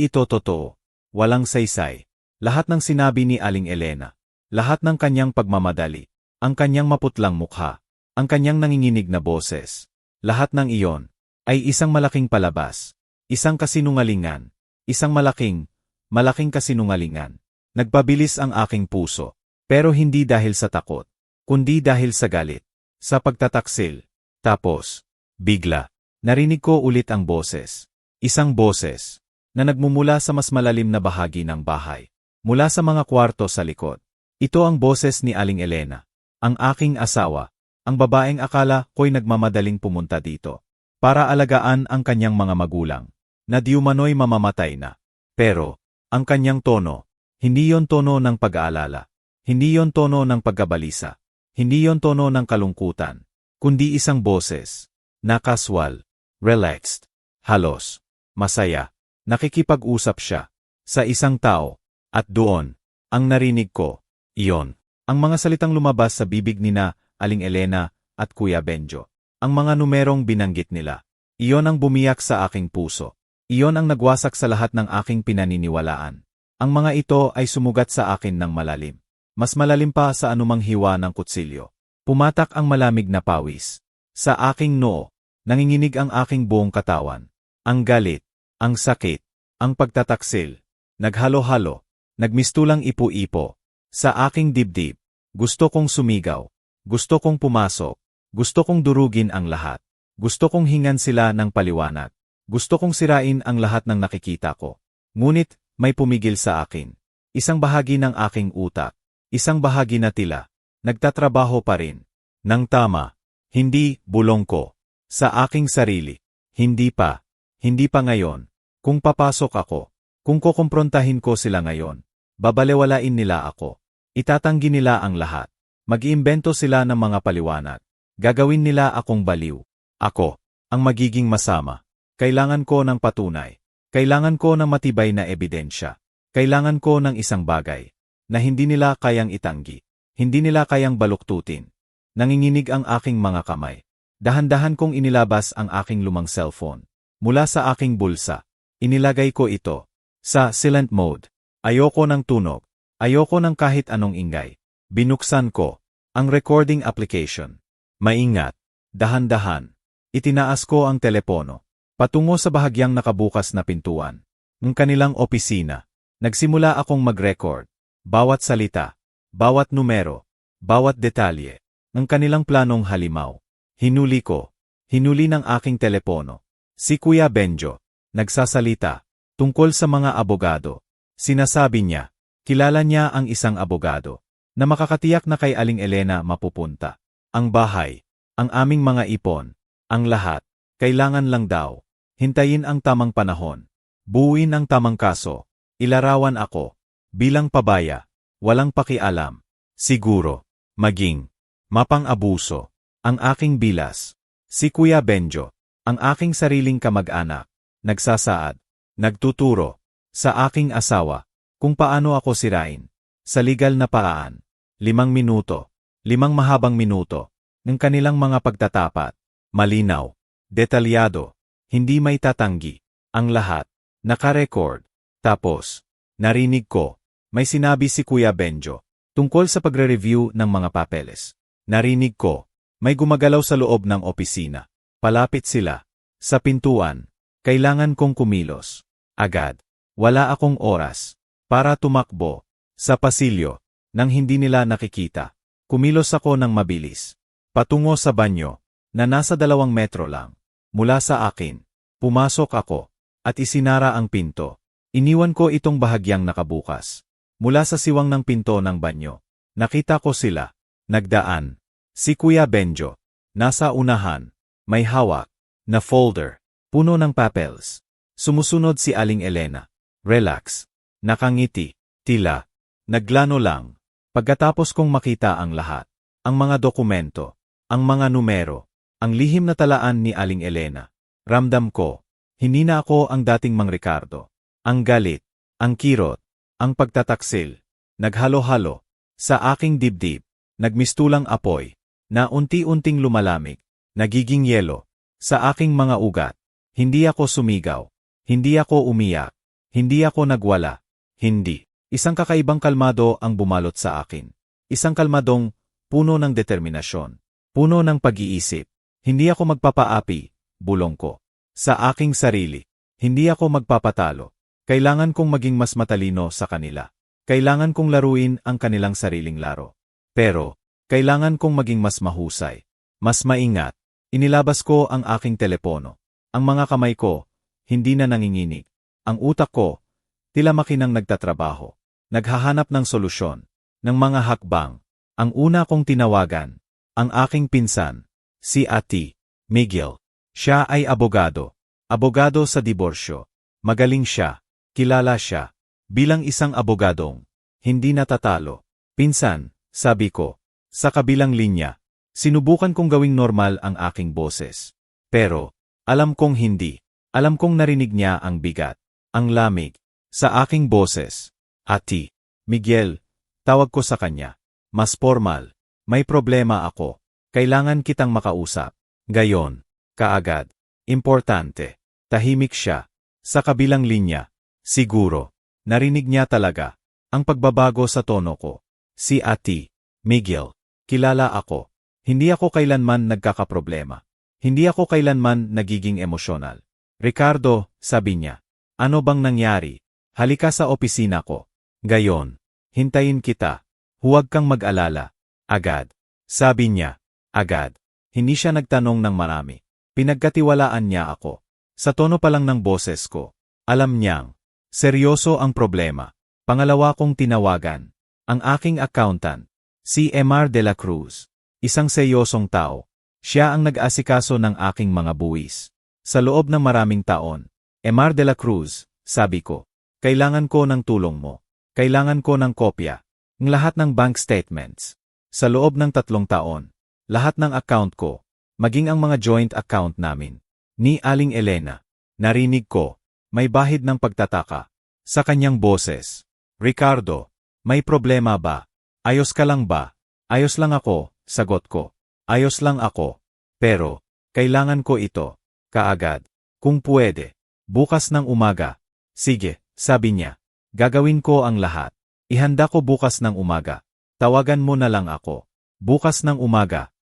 ito totoo, walang saysay, lahat ng sinabi ni Aling Elena, lahat ng kanyang pagmamadali, ang kanyang maputlang mukha, ang kanyang nanginginig na boses. Lahat ng iyon ay isang malaking palabas, isang kasinungalingan, isang malaking kasinungalingan. Nagpabilis ang aking puso, pero hindi dahil sa takot, kundi dahil sa galit, sa pagtataksil. Tapos, bigla, narinig ko ulit ang boses. Isang boses na nagmumula sa mas malalim na bahagi ng bahay, mula sa mga kwarto sa likod. Ito ang boses ni Aling Elena, ang aking asawa, ang babaeng akala ko'y nagmamadaling pumunta dito para alagaan ang kanyang mga magulang, na di umano'y mamamatay na. Pero, ang kanyang tono, hindi yon tono ng pag-aalala, hindi yon tono ng pagkabalisa, hindi yon tono ng kalungkutan, kundi isang boses na kaswal, relaxed, halos masaya. Nakikipag-usap siya sa isang tao, at doon, ang narinig ko, iyon, ang mga salitang lumabas sa bibig nina Aling Elena at Kuya Benjo. Ang mga numerong binanggit nila. Iyon ang bumiyak sa aking puso. Iyon ang nagwasak sa lahat ng aking pinaniniwalaan. Ang mga ito ay sumugat sa akin ng malalim. Mas malalim pa sa anumang hiwa ng kutsilyo. Pumatak ang malamig na pawis. Sa aking noo, nanginginig ang aking buong katawan. Ang galit, ang sakit, ang pagtataksil. Naghalo-halo, nagmistulang ipo-ipo. Sa aking dibdib, gusto kong sumigaw. Gusto kong pumasok, gusto kong durugin ang lahat, gusto kong hingan sila ng paliwanag, gusto kong sirain ang lahat ng nakikita ko. Ngunit, may pumigil sa akin. Isang bahagi ng aking utak, isang bahagi na tila, nagtatrabaho pa rin. Nang tama, hindi, bulong ko, sa aking sarili, hindi pa ngayon. Kung papasok ako, kung kukumprontahin ko sila ngayon, babalewalain nila ako, itatanggi nila ang lahat. Mag-iimbento sila ng mga paliwanag. Gagawin nila akong baliw. Ako, ang magiging masama. Kailangan ko ng patunay. Kailangan ko ng matibay na ebidensya. Kailangan ko ng isang bagay na hindi nila kayang itanggi. Hindi nila kayang baluktutin. Nanginginig ang aking mga kamay. Dahan-dahan kong inilabas ang aking lumang cellphone. Mula sa aking bulsa, inilagay ko ito sa silent mode. Ayoko ng tunog. Ayoko ng kahit anong ingay. Binuksan ko ang recording application. Maingat, dahan-dahan. Itinaas ko ang telepono patungo sa bahagyang nakabukas na pintuan ng kanilang opisina. Nagsimula akong mag-record. Bawat salita, bawat numero, bawat detalye ng kanilang planong halimaw. Hinuli ng aking telepono. Si Kuya Benjo, nagsasalita tungkol sa mga abogado. Sinasabi niya, kilala niya ang isang abogado na makakatiyak na kay Aling Elena mapupunta. Ang bahay, ang aming mga ipon, ang lahat, kailangan lang daw. Hintayin ang tamang panahon. Buuin ang tamang kaso. Ilarawan ako. Bilang pabaya. Walang pakialam. Siguro. Maging. Mapang-abuso. Ang aking bilas. Si Kuya Benjo. Ang aking sariling kamag-anak. Nagsasaad. Nagtuturo. Sa aking asawa. Kung paano ako sirain. Sa legal na paraan. 5 minuto. 5 mahabang minuto. Ng kanilang mga pagtatapat. Malinaw. Detalyado. Hindi may tatanggi. Ang lahat. Naka-record. Tapos. Narinig ko. May sinabi si Kuya Benjo. Tungkol sa pagre-review ng mga papeles. Narinig ko. May gumagalaw sa loob ng opisina. Palapit sila. Sa pintuan. Kailangan kong kumilos. Agad. Wala akong oras. Para tumakbo. Sa pasilyo. Nang hindi nila nakikita. Kumilos ako ng mabilis. Patungo sa banyo. Na nasa 2 metro lang. Mula sa akin. Pumasok ako. At isinara ang pinto. Iniwan ko itong bahagyang nakabukas. Mula sa siwang ng pinto ng banyo. Nakita ko sila. Nagdaan. Si Kuya Benjo. Nasa unahan. May hawak. Na folder. Puno ng papels. Sumusunod si Aling Elena. Relax. Nakangiti. Tila. Naglano lang. Pagkatapos kong makita ang lahat. Ang mga dokumento. Ang mga numero. Ang lihim na talaan ni Aling Elena. Ramdam ko. Hindi na ako ang dating Mang Ricardo. Ang galit. Ang kirot. Ang pagtataksil. Naghalo-halo. Sa aking dibdib. Nagmistulang apoy. Na unti-unting lumalamig. Nagiging yelo. Sa aking mga ugat. Hindi ako sumigaw. Hindi ako umiyak. Hindi ako nagwala. Hindi. Isang kakaibang kalmado ang bumalot sa akin. Isang kalmadong puno ng determinasyon, puno ng pag-iisip. Hindi ako magpapaapi, bulong ko. Sa aking sarili, hindi ako magpapatalo. Kailangan kong maging mas matalino sa kanila. Kailangan kong laruin ang kanilang sariling laro. Pero, kailangan kong maging mas mahusay, mas maingat. Inilabas ko ang aking telepono. Ang mga kamay ko, hindi na nanginginig. Ang utak ko, tila makinang nagtatrabaho. Naghahanap ng solusyon, ng mga hakbang. Ang una kong tinawagan, ang aking pinsan, si Ate Miguel. Siya ay abogado. Abogado sa diborsyo. Magaling siya. Kilala siya. Bilang isang abogadong, hindi natatalo. Pinsan, sabi ko, sa kabilang linya. Sinubukan kong gawing normal ang aking boses. Pero, alam kong hindi. Alam kong narinig niya ang bigat, ang lamig, sa aking boses. Ate Miguel, tawag ko sa kanya. Mas formal. May problema ako. Kailangan kitang makausap. Gayon. Kaagad. Importante. Tahimik siya. Sa kabilang linya. Siguro. Narinig niya talaga. Ang pagbabago sa tono ko. Si Ate Miguel. Kilala ako. Hindi ako kailanman nagkakaproblema. Hindi ako kailanman nagiging emosyonal. Ricardo, sabi niya. Ano bang nangyari? Halika sa opisina ko. Gayon. Hintayin kita. Huwag kang mag-alala. Agad. Sabi niya. Agad. Hindi siya nagtanong ng marami. Pinagkatiwalaan niya ako. Sa tono pa lang ng boses ko. Alam niyang. Seryoso ang problema. Pangalawa kong tinawagan. Ang aking accountant. Si Emar de la Cruz. Isang seryosong tao. Siya ang nag-asikaso ng aking mga buwis. Sa loob ng maraming taon. Emar de la Cruz, sabi ko. Kailangan ko ng tulong mo. Kailangan ko ng kopya. Ng lahat ng bank statements. Sa loob ng 3 taon. Lahat ng account ko. Maging ang mga joint account namin. Ni Aling Elena. Narinig ko. May bahid ng pagtataka. Sa kanyang boses. Ricardo, may problema ba? Ayos ka lang ba? Ayos lang ako, sagot ko. Ayos lang ako. Pero, kailangan ko ito. Kaagad. Kung pwede. Bukas ng umaga. Sige, sabi niya. Gagawin ko ang lahat. Ihanda ko bukas ng umaga. Tawagan mo na lang ako. Bukas ng umaga.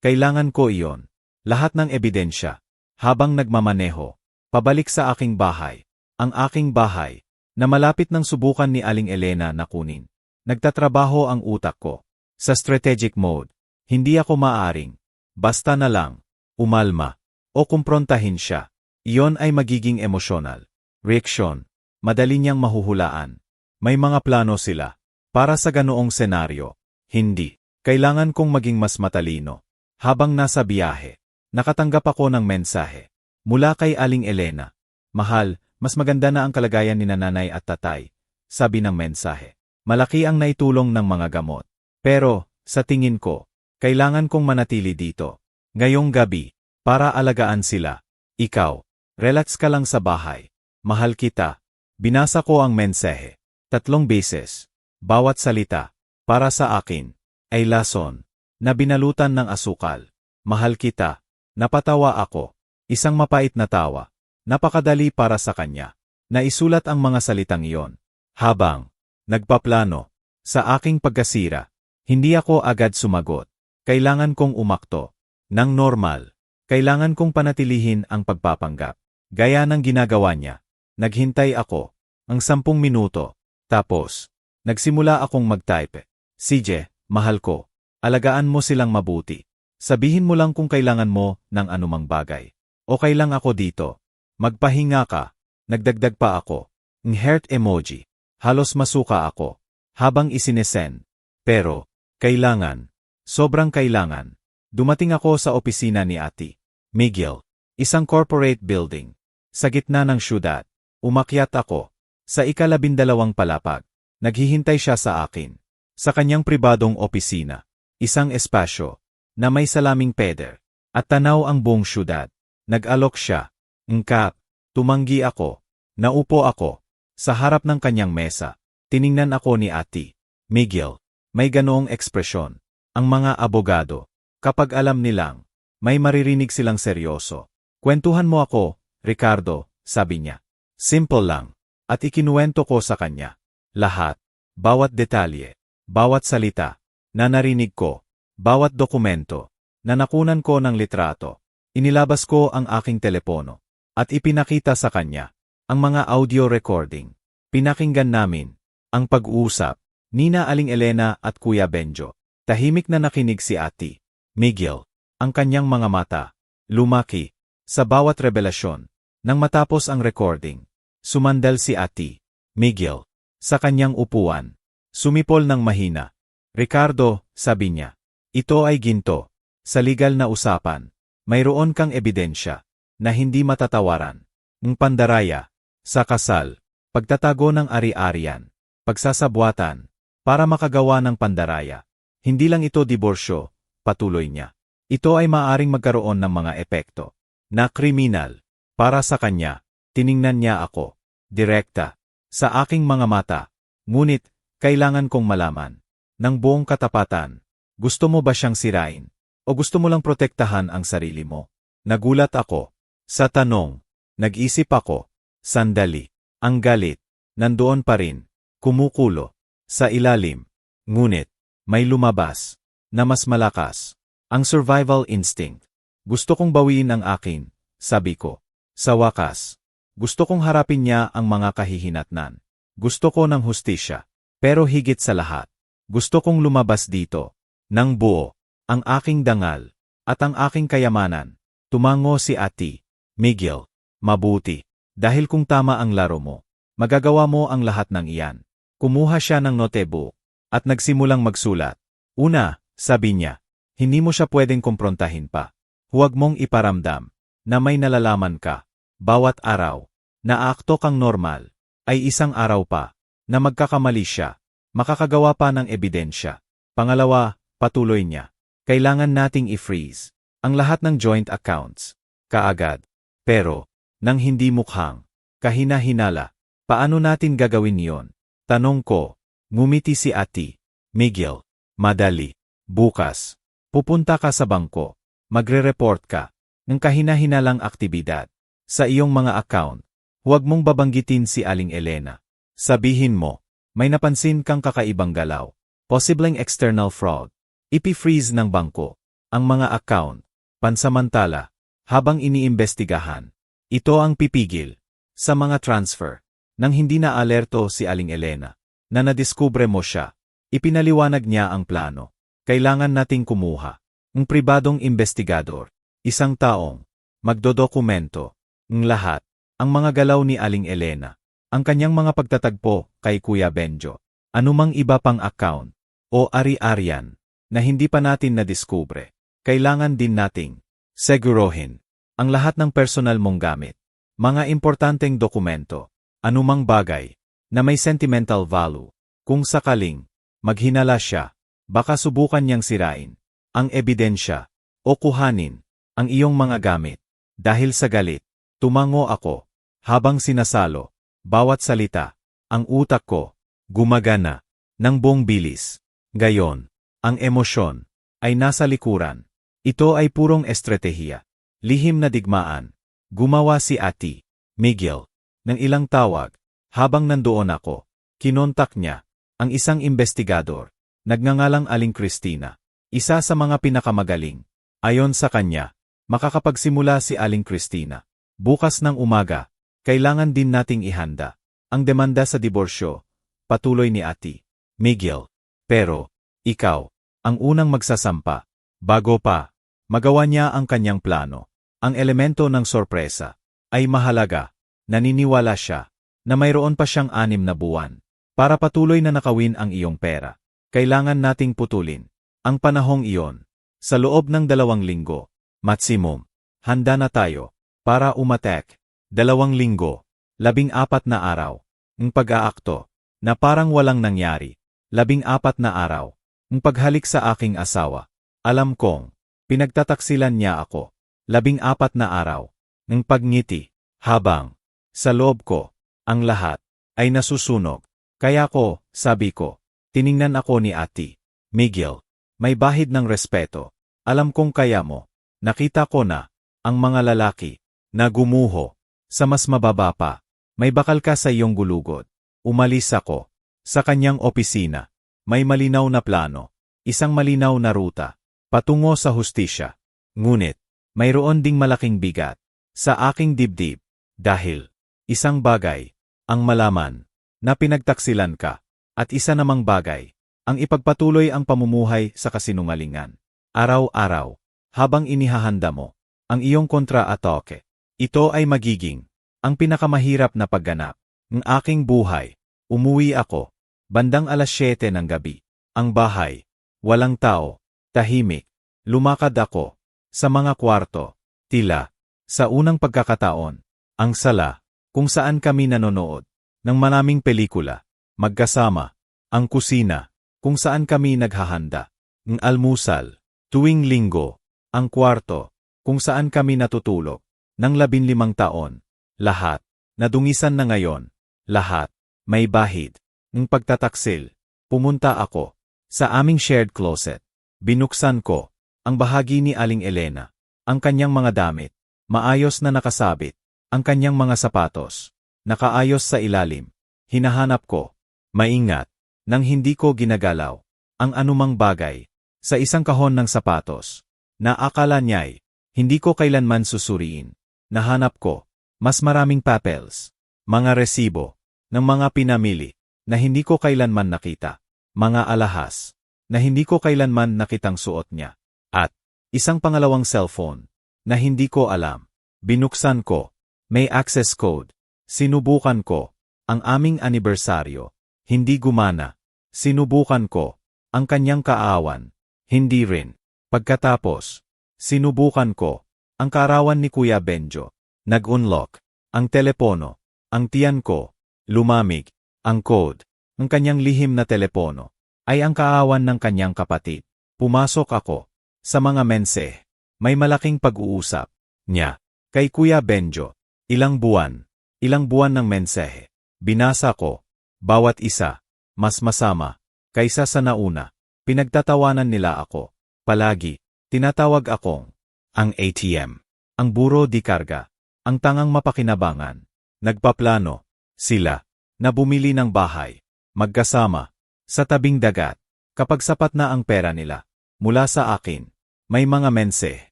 Kailangan ko iyon. Lahat ng ebidensya. Habang nagmamaneho. Pabalik sa aking bahay. Ang aking bahay. Na malapit ng subukan ni Aling Elena na kunin. Nagtatrabaho ang utak ko. Sa strategic mode. Hindi ako maaring. Basta na lang. Umalma. O kumprontahin siya. Iyon ay magiging emosyonal. Reaksyon. Madali niyang mahuhulaan. May mga plano sila. Para sa ganoong senaryo. Hindi. Kailangan kong maging mas matalino. Habang nasa biyahe. Nakatanggap ako ng mensahe. Mula kay Aling Elena. Mahal, mas maganda na ang kalagayan ni nanay at tatay. Sabi ng mensahe. Malaki ang naitulong ng mga gamot. Pero, sa tingin ko, kailangan kong manatili dito. Ngayong gabi, para alagaan sila. Ikaw, relax ka lang sa bahay. Mahal kita. Binasa ko ang mensahe. 3 beses. Bawat salita, para sa akin, ay lason, na binalutan ng asukal. Mahal kita. Napatawa ako. Isang mapait na tawa. Napakadali para sa kanya. Naisulat ang mga salitang iyon. Habang nagpaplano sa aking pagkasira, hindi ako agad sumagot. Kailangan kong umakto ng normal. Kailangan kong panatilihin ang pagpapanggap. Gaya ng ginagawa niya. Naghintay ako ang 10 minuto. Tapos, nagsimula akong mag-type. CJ, mahal ko. Alagaan mo silang mabuti. Sabihin mo lang kung kailangan mo ng anumang bagay. Okay lang ako dito. Magpahinga ka. Nagdagdag pa ako. Ng heart emoji. Halos masuka ako. Habang isinesend. Pero, kailangan. Sobrang kailangan. Dumating ako sa opisina ni Ate Miguel. Isang corporate building. Sa gitna ng syudad. Umakyat ako. Sa ika-12 palapag. Naghihintay siya sa akin. Sa kanyang pribadong opisina. Isang espasyo. Na may salaming peder. At tanaw ang buong syudad. Nag-alok siya. Ngkap. Tumanggi ako. Naupo ako. Sa harap ng kanyang mesa. Tiningnan ako ni Ate Miguel. May ganoong ekspresyon. Ang mga abogado. Kapag alam nilang, may maririnig silang seryoso. Kwentuhan mo ako, Ricardo, sabi niya. Simple lang. At ikinuwento ko sa kanya. Lahat. Bawat detalye. Bawat salita. na narinig ko. Bawat dokumento na nakunan ko ng litrato. Inilabas ko ang aking telepono at ipinakita sa kanya ang mga audio recording. Pinakinggan namin ang pag-uusap ni na Aling Elena at Kuya Benjo. Tahimik na nakinig si Ate Miguel. Ang kanyang mga mata lumaki sa bawat revelasyon. Nang matapos ang recording, sumandal si Ate Miguel sa kanyang upuan. Sumipol ng mahina. Ricardo, sabi niya, ito ay ginto. Sa legal na usapan, mayroon kang ebidensya na hindi matatawaran. Ng pandaraya, sa kasal, pagtatago ng ari-arian, pagsasabwatan, para makagawa ng pandaraya. Hindi lang ito diborsyo, patuloy niya. Ito ay maaring magkaroon ng mga epekto na kriminal. Para sa kanya, tiningnan niya ako, direkta, sa aking mga mata. Ngunit, kailangan kong malaman, ng buong katapatan, gusto mo ba siyang sirain? O gusto mo lang protektahan ang sarili mo? Nagulat ako. Sa tanong, nag-isip ako. Sandali. Ang galit, nandoon pa rin, kumukulo, sa ilalim. Ngunit, may lumabas, na mas malakas. Ang survival instinct. Gusto kong bawiin ang akin, sabi ko. Sa wakas, gusto kong harapin niya ang mga kahihinatnan. Gusto ko ng hustisya. Pero higit sa lahat, gusto kong lumabas dito. Nang buo, ang aking dangal, at ang aking kayamanan. Tumango si Ate Miguel. Mabuti. Dahil kung tama ang laro mo, magagawa mo ang lahat ng iyan. Kumuha siya ng notebook, at nagsimulang magsulat. Una, sabi niya, hindi mo siya pwedeng kumprontahin pa. Huwag mong iparamdam na may nalalaman ka. Bawat araw, na akto kang normal, ay isang araw pa, na magkakamali siya, makakagawa pa ng ebidensya. Pangalawa, patuloy niya, kailangan nating i-freeze ang lahat ng joint accounts, kaagad. Pero, nang hindi mukhang kahina-hinala, paano natin gagawin yon? Tanong ko. Ngumiti si Ate Miguel. Madali. Bukas, pupunta ka sa bangko, magre-report ka ng kahina-hinalang aktibidad sa iyong mga account. Huwag mong babanggitin si Aling Elena. Sabihin mo, may napansin kang kakaibang galaw, posibleng external fraud. Ipi-freeze ng bangko ang mga account, pansamantala, habang iniimbestigahan. Ito ang pipigil sa mga transfer nang hindi na alerto si Aling Elena na nadiskubre mo siya. Ipinaliwanag niya ang plano. Kailangan nating kumuha ng pribadong investigador, isang taong magdodokumento ng lahat ang mga galaw ni Aling Elena, ang kanyang mga pagtatagpo kay Kuya Benjo, anumang iba pang account o ari-arian na hindi pa natin nadiskubre. Kailangan din nating seguruhin ang lahat ng personal mong gamit, mga importanteng dokumento, anumang bagay na may sentimental value. Kung sakaling maghinala siya, baka subukan niyang sirain ang ebidensya o kuhanin ang iyong mga gamit. Dahil sa galit, tumango ako habang sinasalo bawat salita. Ang utak ko gumagana ng buong bilis. Gayon, ang emosyon ay nasa likuran. Ito ay purong estratehiya. Lihim na digmaan. Gumawa si Ate Miguel ng ilang tawag. Habang nandoon ako, kinontak niya ang isang investigador. Nagngangalang Aling Cristina. Isa sa mga pinakamagaling. Ayon sa kanya, makakapagsimula si Aling Cristina. Bukas ng umaga, kailangan din nating ihanda ang demanda sa diborsyo. Patuloy ni Ate Miguel. Pero, ikaw, ang unang magsasampa. Bago pa magawa niya ang kanyang plano, ang elemento ng sorpresa ay mahalaga. Naniniwala siya na mayroon pa siyang 6 na buwan para patuloy na nakawin ang iyong pera. Kailangan nating putulin ang panahong iyon. Sa loob ng 2 linggo, maximum, handa na tayo para umatek. 2 linggo, 14 na araw, ang pag-aakto na parang walang nangyari. 14 na araw, ang paghalik sa aking asawa. Alam kong pinagtataksilan niya ako. 14 na araw, ng pagngiti, habang sa loob ko, ang lahat ay nasusunog. Kaya ko, sabi ko, tiningnan ako ni Ate Miguel. May bahid ng respeto. Alam kong kaya mo. Nakita ko na ang mga lalaki na gumuho sa mas mababa pa. May bakal ka sa iyong gulugod. Umalis ako sa kanyang opisina. May malinaw na plano. isang malinaw na ruta, patungo sa hustisya. Ngunit, mayroon ding malaking bigat sa aking dibdib, dahil isang bagay, ang malaman, na pinagtaksilan ka, at isa namang bagay, ang ipagpatuloy ang pamumuhay sa kasinungalingan. Araw-araw, habang inihahanda mo ang iyong kontra-atake, ito ay magiging ang pinakamahirap na pagganap ng aking buhay. Umuwi ako, bandang 7:00 ng gabi. Ang bahay, walang tao, tahimik. Lumakad ako sa mga kwarto, tila sa unang pagkakataon, ang sala kung saan kami nanonood ng maraming pelikula, magkasama, ang kusina kung saan kami naghahanda ng almusal tuwing linggo, ang kwarto kung saan kami natutulog ng 15 taon, lahat nadungisan na ngayon, lahat may bahid ng pagtataksil. Pumunta ako sa aming shared closet. Binuksan ko ang bahagi ni Aling Elena, ang kanyang mga damit, maayos na nakasabit, ang kanyang mga sapatos, nakaayos sa ilalim. Hinahanap ko, maingat, nang hindi ko ginagalaw ang anumang bagay sa isang kahon ng sapatos na akala niya'y hindi ko kailanman susuriin. Nahanap ko mas maraming papels, mga resibo ng mga pinamili na hindi ko kailanman nakita, mga alahas na hindi ko kailanman nakitang suot niya, at isang pangalawang cellphone na hindi ko alam. Binuksan ko, may access code. Sinubukan ko ang aming anibersaryo, hindi gumana. Sinubukan ko ang kanyang kaawan, hindi rin. Pagkatapos, sinubukan ko ang kaarawan ni Kuya Benjo. Nag-unlock ang telepono, ang tiyan ko, lumamig. Ang code ng kanyang lihim na telepono ay ang kaawan ng kanyang kapatid. Pumasok ako sa mga mensahe. May malaking pag-uusap niya kay Kuya Benjo. Ilang buwan ng mensahe. Binasa ko, bawat isa, mas masama kaysa sa nauna. Pinagtatawanan nila ako. Palagi, tinatawag akong ang ATM, ang buro di karga, ang tangang mapakinabangan. Nagpaplano sila na bumili ng bahay, magkasama, sa tabing dagat, kapag sapat na ang pera nila. Mula sa akin, may mga mensahe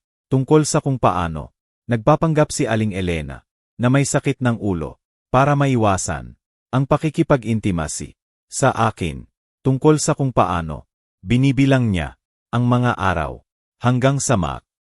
tungkol sa kung paano nagpapanggap si Aling Elena na may sakit ng ulo para maiwasan ang pakikipag-intimacy sa akin, tungkol sa kung paano binibilang niya ang mga araw hanggang sa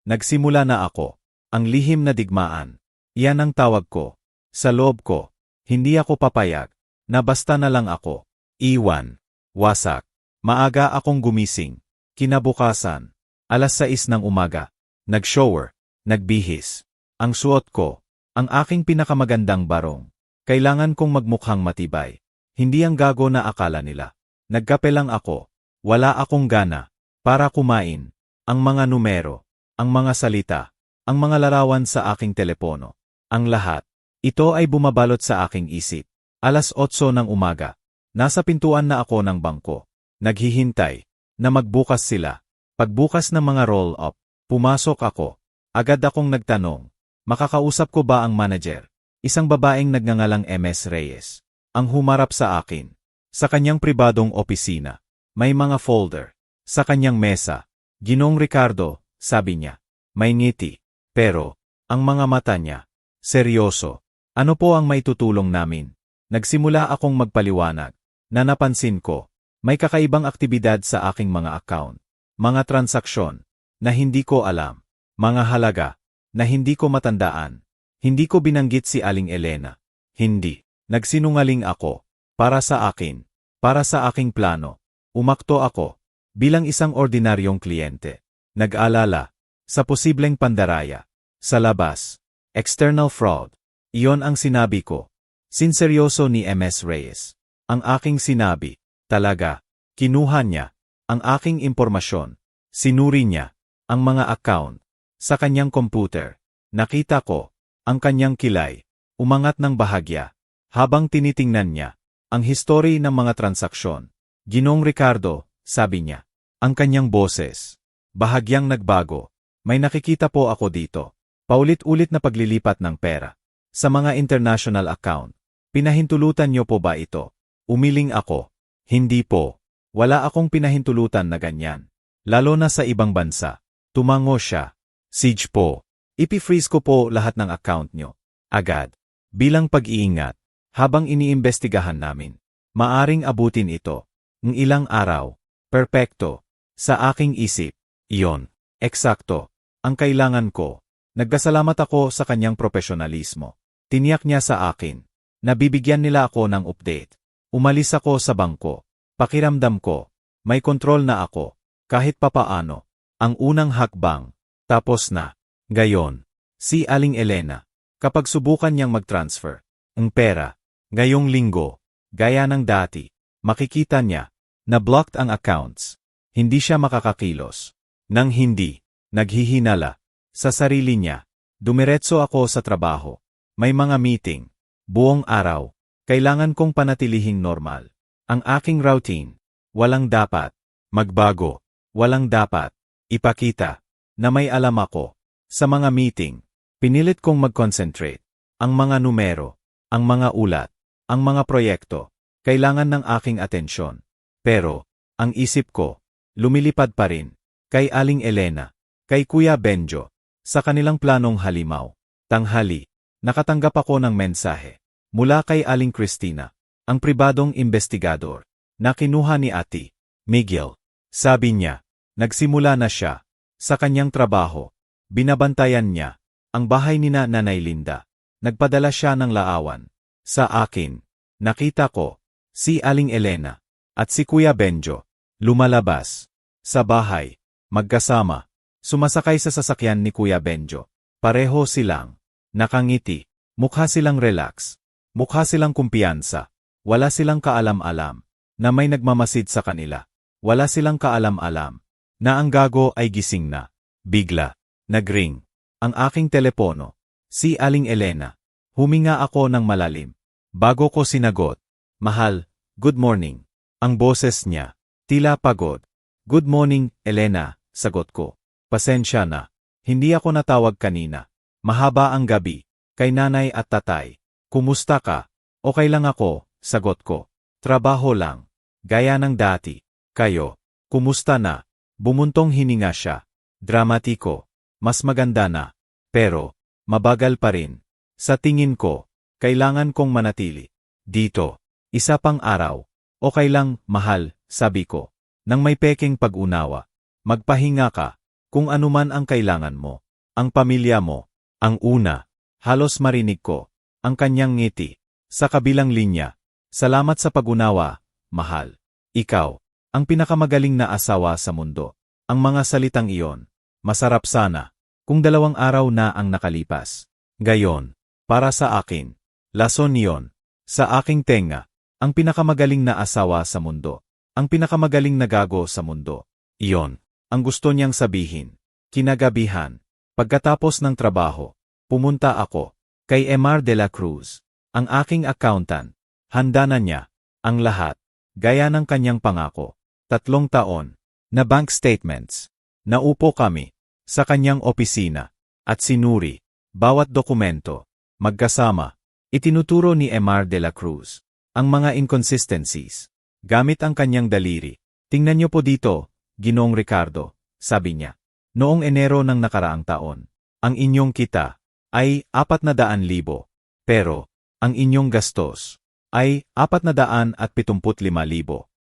nagsimula na ako ang lihim na digmaan. Iyan ang tawag ko. Sa loob ko, hindi ako papayag na basta na lang ako iwan. Wasak. Maaga akong gumising. Kinabukasan, 6:00 ng umaga. Nag-shower, nagbihis. Ang suot ko, ang aking pinakamagandang barong. Kailangan kong magmukhang matibay. Hindi ang gago na akala nila. Nagkape lang ako. Wala akong gana para kumain. Ang mga numero, ang mga salita, ang mga larawan sa aking telepono. Ang lahat, ito ay bumabalot sa aking isip. 8:00 ng umaga. Nasa pintuan na ako ng bangko. Naghihintay na magbukas sila. Pagbukas ng mga roll-up, pumasok ako. Agad akong nagtanong, makakausap ko ba ang manager? Isang babaeng nagngangalang MS Reyes ang humarap sa akin. Sa kanyang pribadong opisina, may mga folder. Sa kanyang mesa, Ginoong Ricardo, sabi niya, may ngiti. Pero, ang mga mata niya, seryoso. Ano po ang maitutulong namin? Nagsimula akong magpaliwanag na napansin ko, may kakaibang aktibidad sa aking mga account, mga transaksyon na hindi ko alam, mga halaga na hindi ko matandaan. Hindi ko binanggit si Aling Elena. Hindi. Nagsinungaling ako. Para sa akin. Para sa aking plano. Umakto ako bilang isang ordinaryong kliyente. Nag-alala sa posibleng pandaraya. Sa labas. External fraud. Iyon ang sinabi ko. Sinseryoso ni MS Reyes. Ang aking sinabi. Talaga. Kinuha niya ang aking impormasyon. Sinuri niya ang mga account sa kanyang computer. Nakita ko ang kanyang kilay. Umangat ng bahagya habang tinitingnan niya ang history ng mga transaksyon. Ginoong Ricardo, sabi niya. Ang kanyang boses. Bahagyang nagbago. May nakikita po ako dito. Paulit-ulit na paglilipat ng pera sa mga international account. Pinahintulutan niyo po ba ito? Umiling ako. Hindi po. Wala akong pinahintulutan na ganyan. Lalo na sa ibang bansa. Tumango siya. Siege po. Ipi-freeze ko po lahat ng account nyo. Agad. Bilang pag-iingat. Habang iniimbestigahan namin. Maaring abutin ito. Ng ilang araw. Perpekto. Sa aking isip. Iyon. Eksakto. Ang kailangan ko. Nagdasalamat ako sa kanyang profesionalismo. Tiniyak niya sa akin. Nabibigyan nila ako ng update. Umalis ako sa bangko. Pakiramdam ko. May kontrol na ako. Kahit papaano. Ang unang hakbang. Tapos na. Gayon. Si Aling Elena. Kapag subukan niyang mag-transfer. Ang pera. Ngayong linggo. Gaya ng dati. Makikita niya. Na blocked ang accounts. Hindi siya makakakilos. Nang hindi. Naghihinala. Sa sarili niya. Dumiretso ako sa trabaho. May mga meeting. Buong araw. Kailangan kong panatilihing normal. Ang aking routine. Walang dapat. Magbago. Walang dapat. Ipakita. Na may alam ako. Sa mga meeting. Pinilit kong mag-concentrate. Ang mga numero. Ang mga ulat. Ang mga proyekto. Kailangan ng aking atensyon. Pero. Ang isip ko. Lumilipad pa rin. Kay Aling Elena. Kay Kuya Benjo. Sa kanilang planong halimaw. Tanghali. Nakatanggap ako ng mensahe. Mula kay Aling Cristina. Ang pribadong investigador. Na kinuha ni Ate Miguel. Sabi niya. Nagsimula na siya. Sa kanyang trabaho. Binabantayan niya. Ang bahay ni Nanay Linda. Nagpadala siya ng laawan. Sa akin. Nakita ko. Si Aling Elena. At si Kuya Benjo. Lumalabas. Sa bahay. Magkasama. Sumasakay sa sasakyan ni Kuya Benjo. Pareho silang. Nakangiti. Mukha silang relax. Mukha silang kumpiyansa. Wala silang kaalam-alam. Na may nagmamasid sa kanila. Wala silang kaalam-alam. Na ang gago ay gising na. Bigla. Nagring. Ang aking telepono. Si Aling Elena. Huminga ako ng malalim. Bago ko sinagot. Mahal, good morning. Ang boses niya. Tila pagod. Good morning, Elena, sagot ko. Pasensya na. Hindi ako natawag kanina. Mahaba ang gabi. Kay nanay at tatay. Kumusta ka? Okay lang ako, sagot ko. Trabaho lang. Gaya ng dati. Kayo. Kumusta na? Bumuntong hininga siya. Dramatiko. Mas maganda na. Pero, mabagal pa rin. Sa tingin ko, kailangan kong manatili. Dito. Isa pang araw. Okay lang, mahal, sabi ko. Nang may peking pag-unawa. Magpahinga ka. Kung anuman ang kailangan mo. Ang pamilya mo. Ang una. Halos marinig ko. Ang kanyang ngiti. Sa kabilang linya. Salamat sa pag-unawa, mahal. Ikaw. Ang pinakamagaling na asawa sa mundo. Ang mga salitang iyon. Masarap sana. Kung 2 araw na ang nakalipas. Gayon. Para sa akin. Lason yon. Sa aking tenga. Ang pinakamagaling na asawa sa mundo. Ang pinakamagaling na gago sa mundo. Iyon. Ang gusto niyang sabihin. Kinagabihan. Pagkatapos ng trabaho. Pumunta ako. Kay Emar de la Cruz. Ang aking accountant. Handa na niya. Ang lahat. Gaya ng kanyang pangako. 3 taon. Na bank statements. Naupo kami. Sa kanyang opisina. At sinuri. Bawat dokumento. Magkasama. Itinuturo ni Emar de la Cruz. Ang mga inconsistencies. Gamit ang kanyang daliri. Tingnan niyo po dito. Ginoong Ricardo, sabi niya. Noong Enero ng nakaraang taon, ang inyong kita ay 400,000. Pero, ang inyong gastos ay 475,000.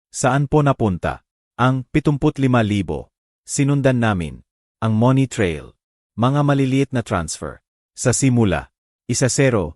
Saan po napunta? Ang 75,000. Sinundan namin. Ang money trail. Mga maliliit na transfer. Sa simula. 10,000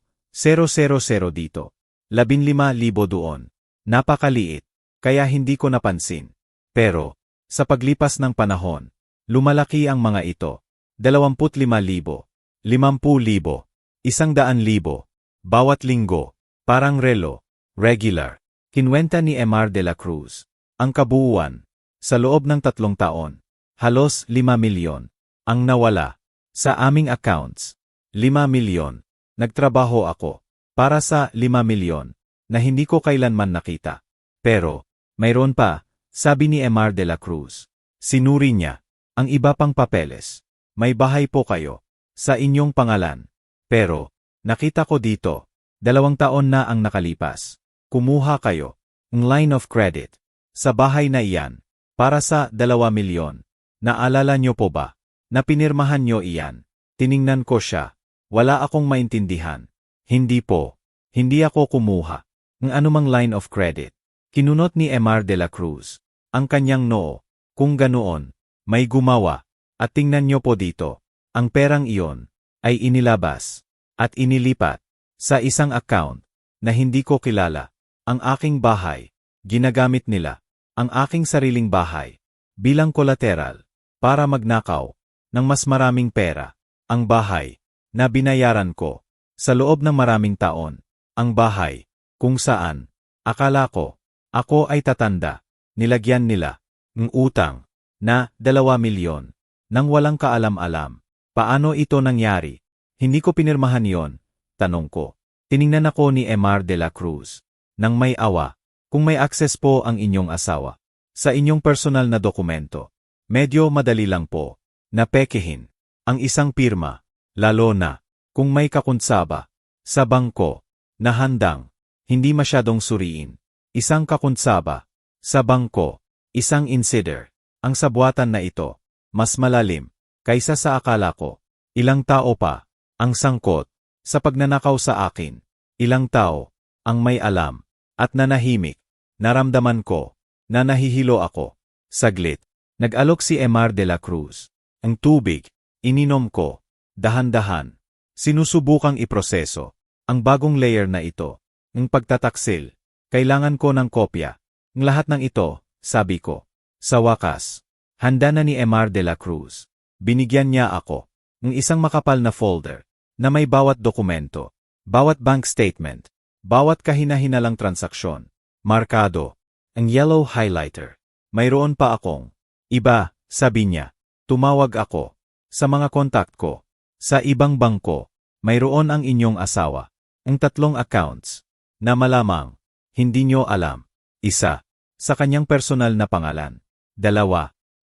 dito. 15,000 doon. Napakaliit. Kaya hindi ko napansin. Pero, sa paglipas ng panahon, lumalaki ang mga ito. 25,000, 50,000, 100,000, bawat linggo, parang relo, regular. Kinwenta ni Emar de la Cruz. Ang kabuuan, sa loob ng 3 taon, halos 5 milyon. Ang nawala, sa aming accounts, 5 milyon. Nagtrabaho ako, para sa 5 milyon, na hindi ko kailanman nakita. Pero, mayroon pa, sabi ni Emar de la Cruz. Sinuri niya. Ang iba pang papeles. May bahay po kayo. Sa inyong pangalan. Pero, nakita ko dito. 2 taon na ang nakalipas. Kumuha kayo. Ng line of credit. Sa bahay na iyan. Para sa 2 milyon. Naalala nyo po ba? Na pinirmahan nyo iyan. Tiningnan ko siya. Wala akong maintindihan. Hindi po. Hindi ako kumuha ng anumang line of credit. Kinunot ni Emar de la Cruz ang kanyang noo. Kung ganoon, may gumawa. At tingnan nyo po dito. Ang perang iyon ay inilabas at inilipat sa isang account na hindi ko kilala. Ang aking bahay, ginagamit nila ang aking sariling bahay bilang collateral para magnakaw ng mas maraming pera. Ang bahay na binayaran ko sa loob ng maraming taon. Ang bahay kung saan akala ko ako ay tatanda. Nilagyan nila ng utang na 2 milyon nang walang kaalam-alam. Paano ito nangyari? Hindi ko pinirmahan yon, tanong ko. Tiningnan ako ni Emar de la Cruz nang may awa. Kung may access po ang inyong asawa sa inyong personal na dokumento, medyo madali lang po na pekehin ang isang pirma, lalo na kung may kakuntsaba sa bangko na handang hindi masyadong suriin. Isang kakuntsaba sa bangko, isang insider. Ang sabuatan na ito mas malalim kaysa sa akala ko. Ilang tao pa ang sangkot sa pagnanakaw sa akin. Ilang tao ang may alam at nanahimik. Naramdaman ko na nahihilo ako. Saglit, nag-alok si Emar de la Cruz. Ang tubig, ininom ko, dahan-dahan. Sinusubukang iproseso ang bagong layer na ito. Ang pagtataksil, kailangan ko ng kopya. Ang lahat ng ito, sabi ko. Sa wakas, handa na ni Emar de la Cruz. Binigyan niya ako ng isang makapal na folder na may bawat dokumento, bawat bank statement, bawat kahina-hinalang transaksyon. Markado, ang yellow highlighter. Mayroon pa akong iba, sabi niya. Tumawag ako sa mga kontak ko. Sa ibang bangko, mayroon ang inyong asawa. Ang 3 accounts na malamang hindi nyo alam. Isa, sa kanyang personal na pangalan. 2,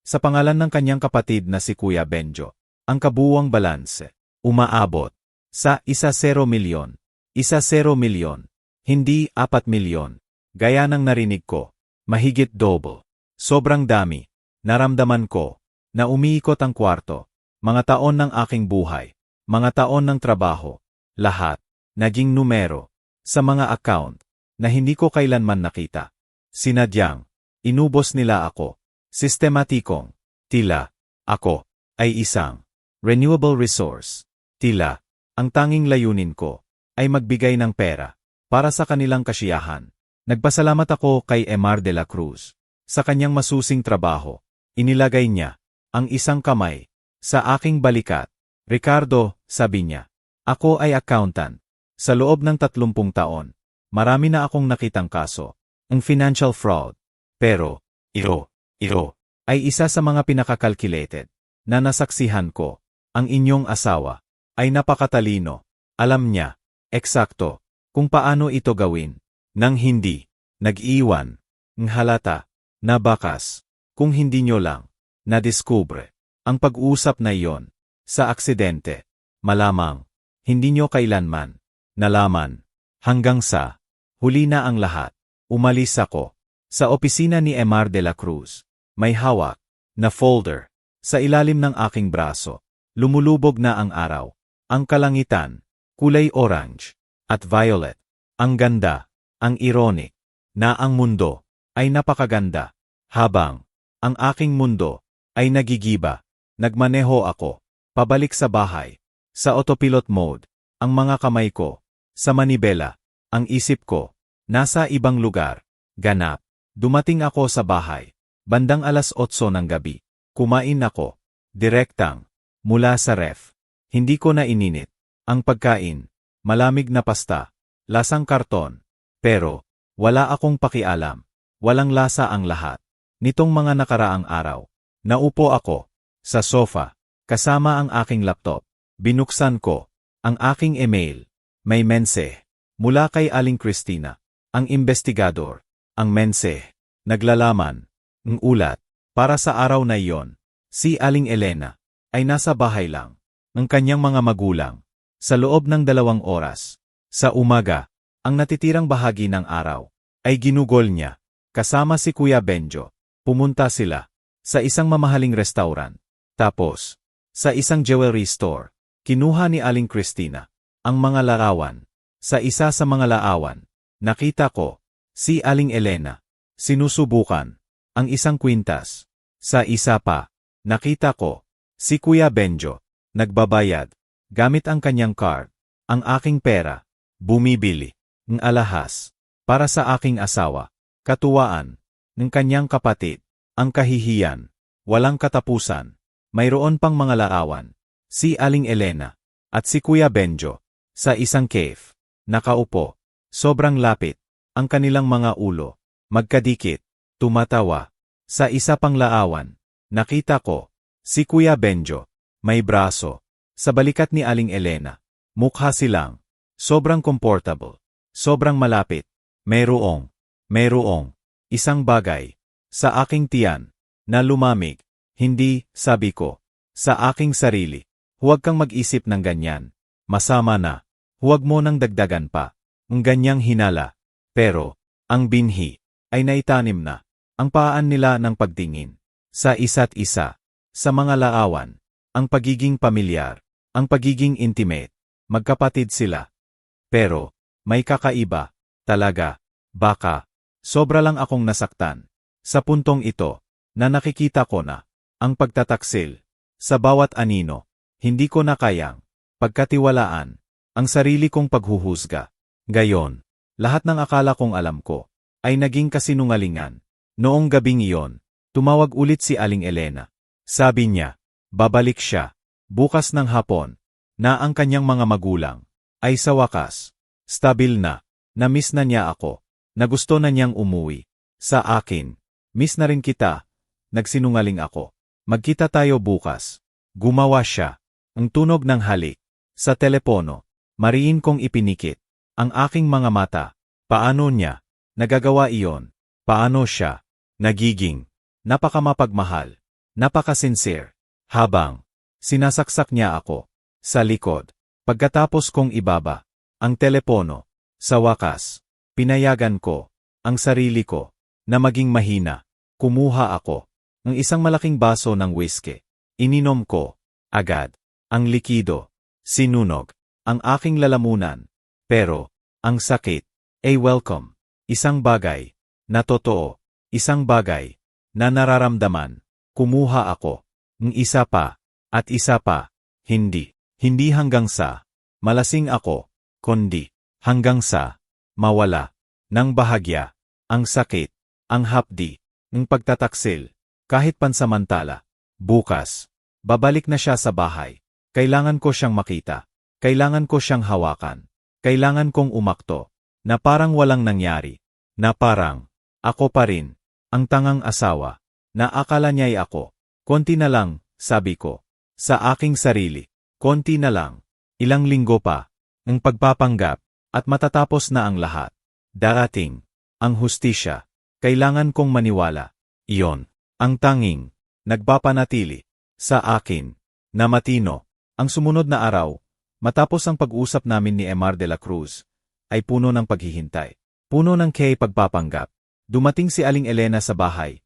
sa pangalan ng kanyang kapatid na si Kuya Benjo. Ang kabuuang balanse, umaabot sa 10 milyon. 10 milyon, hindi 4 milyon. Gaya ng narinig ko, mahigit double. Sobrang dami. Naramdaman ko na umiikot ang kwarto. Mga taon ng aking buhay, mga taon ng trabaho, lahat naging numero sa mga account na hindi ko kailanman nakita. Sinadyang inubos nila ako. Sistematikong tila ako ay isang renewable resource. Tila ang tanging layunin ko ay magbigay ng pera para sa kanilang kasiyahan. Nagpasalamat ako kay Emar de la Cruz. Sa kanyang masusing trabaho, inilagay niya ang isang kamay sa aking balikat. Ricardo, sabi niya, ako ay accountant. Sa loob ng 30 taon, marami na akong nakitang kaso, ang financial fraud. Pero, ito ay isa sa mga pinakakalculated na nasaksihan ko. Ang inyong asawa ay napakatalino. Alam niya, eksakto, kung paano ito gawin. Nang hindi, nag-iwan, ng halata, na bakas, kung hindi nyo lang, nadiskubre, ang pag-uusap na iyon, sa aksidente, malamang, hindi nyo kailanman, nalaman, hanggang sa, huli na ang lahat, umalis ako, sa opisina ni Emar de la Cruz, may hawak, na folder, sa ilalim ng aking braso, lumulubog na ang araw, ang kalangitan, kulay orange, at violet, ang ganda. Ang ironic na ang mundo ay napakaganda habang ang aking mundo ay nagigiba. Nagmaneho ako pabalik sa bahay sa autopilot mode. Ang mga kamay ko sa manibela, ang isip ko nasa ibang lugar. Ganap, dumating ako sa bahay bandang 8:00 ng gabi. Kumain ako direktang mula sa ref. Hindi ko na ininit ang pagkain, malamig na pasta, lasang karton. Pero, wala akong pakialam. Walang lasa ang lahat. Nitong mga nakaraang araw, naupo ako sa sofa, kasama ang aking laptop. Binuksan ko ang aking email. May mensahe mula kay Aling Cristina, ang investigador. Ang mensahe, naglalaman, ng ulat, para sa araw na iyon. Si Aling Elena ay nasa bahay lang ng kanyang mga magulang sa loob ng 2 oras. Sa umaga, ang natitirang bahagi ng araw ay ginugol niya Kasama si Kuya Benjo. Pumunta sila sa isang mamahaling restaurant. Tapos, sa isang jewelry store, kinuha ni Aling Cristina ang mga larawan. Sa isa sa mga larawan, nakita ko si Aling Elena. Sinusubukan ang isang kwintas. Sa isa pa, nakita ko si Kuya Benjo. Nagbabayad gamit ang kanyang card. Ang aking pera, bumibili ng alahas para sa aking asawa. Katuwaan ng kanyang kapatid. Ang kahihiyan, walang katapusan. Mayroon pang mga larawan. Si Aling Elena at si Kuya Benjo sa isang cave. Nakaupo, sobrang lapit, ang kanilang mga ulo, magkadikit, tumatawa. Sa isa pang larawan, nakita ko si Kuya Benjo, may braso. Sa balikat ni Aling Elena, mukha silang sobrang comfortable, sobrang malapit. Mayroong isang bagay sa aking tiyan na lumamig. Hindi, sabi ko, sa aking sarili. Huwag kang mag-isip ng ganyan. Masama na. Huwag mo nang dagdagan pa. Ang ganyang hinala. Pero, ang binhi ay naitanim na. Ang paan nila ng pagtingin sa isa't isa. Sa mga larawan, ang pagiging pamilyar, ang pagiging intimate. Magkapatid sila. Pero, may kakaiba. Talaga. Baka, sobra lang akong nasaktan. Sa puntong ito, na nakikita ko na, ang pagtataksil, sa bawat anino, hindi ko na kayang, pagkatiwalaan, ang sarili kong paghuhusga. Gayon, lahat ng akala kong alam ko, ay naging kasinungalingan. Noong gabing iyon, tumawag ulit si Aling Elena. Sabi niya, babalik siya, bukas ng hapon, na ang kanyang mga magulang, ay sa wakas, stabil na-miss na niya ako, na gusto na niyang umuwi. Sa akin, miss na rin kita, nagsinungaling ako. Magkita tayo bukas. Gumawa siya. Ang tunog ng halik. Sa telepono, mariin kong ipinikit ang aking mga mata. Paano niya nagagawa iyon? Paano siya nagiging napakamapagmahal, napakasincere, habang sinasaksak niya ako sa likod. Pagkatapos kong ibaba ang telepono, sa wakas, pinayagan ko ang sarili ko na maging mahina. Kumuha ako ng isang malaking baso ng whiskey. Ininom ko agad ang likido. Sinunog ang aking lalamunan. Pero ang sakit ay welcome. Isang bagay na totoo. Isang bagay na nararamdaman. Kumuha ako ng isa pa at isa pa. Hindi hanggang sa malasing ako, kundi hanggang sa mawala ng bahagya. Ang sakit, ang hapdi, ng pagtataksil, kahit pansamantala. Bukas, babalik na siya sa bahay. Kailangan ko siyang makita. Kailangan ko siyang hawakan. Kailangan kong umakto, na parang walang nangyari. Na parang, ako pa rin, ang tangang asawa, na akala niya'y ako. Konti na lang, sabi ko, sa aking sarili. Konti na lang, ilang linggo pa, ang pagpapanggap, at matatapos na ang lahat. Darating ang hustisya. Kailangan kong maniwala. Iyon ang tanging nagpapanatili sa akin na matino. Ang sumunod na araw, matapos ang pag-usap namin ni Emar de la Cruz, ay puno ng paghihintay. Puno ng pagpapanggap. Dumating si Aling Elena sa bahay.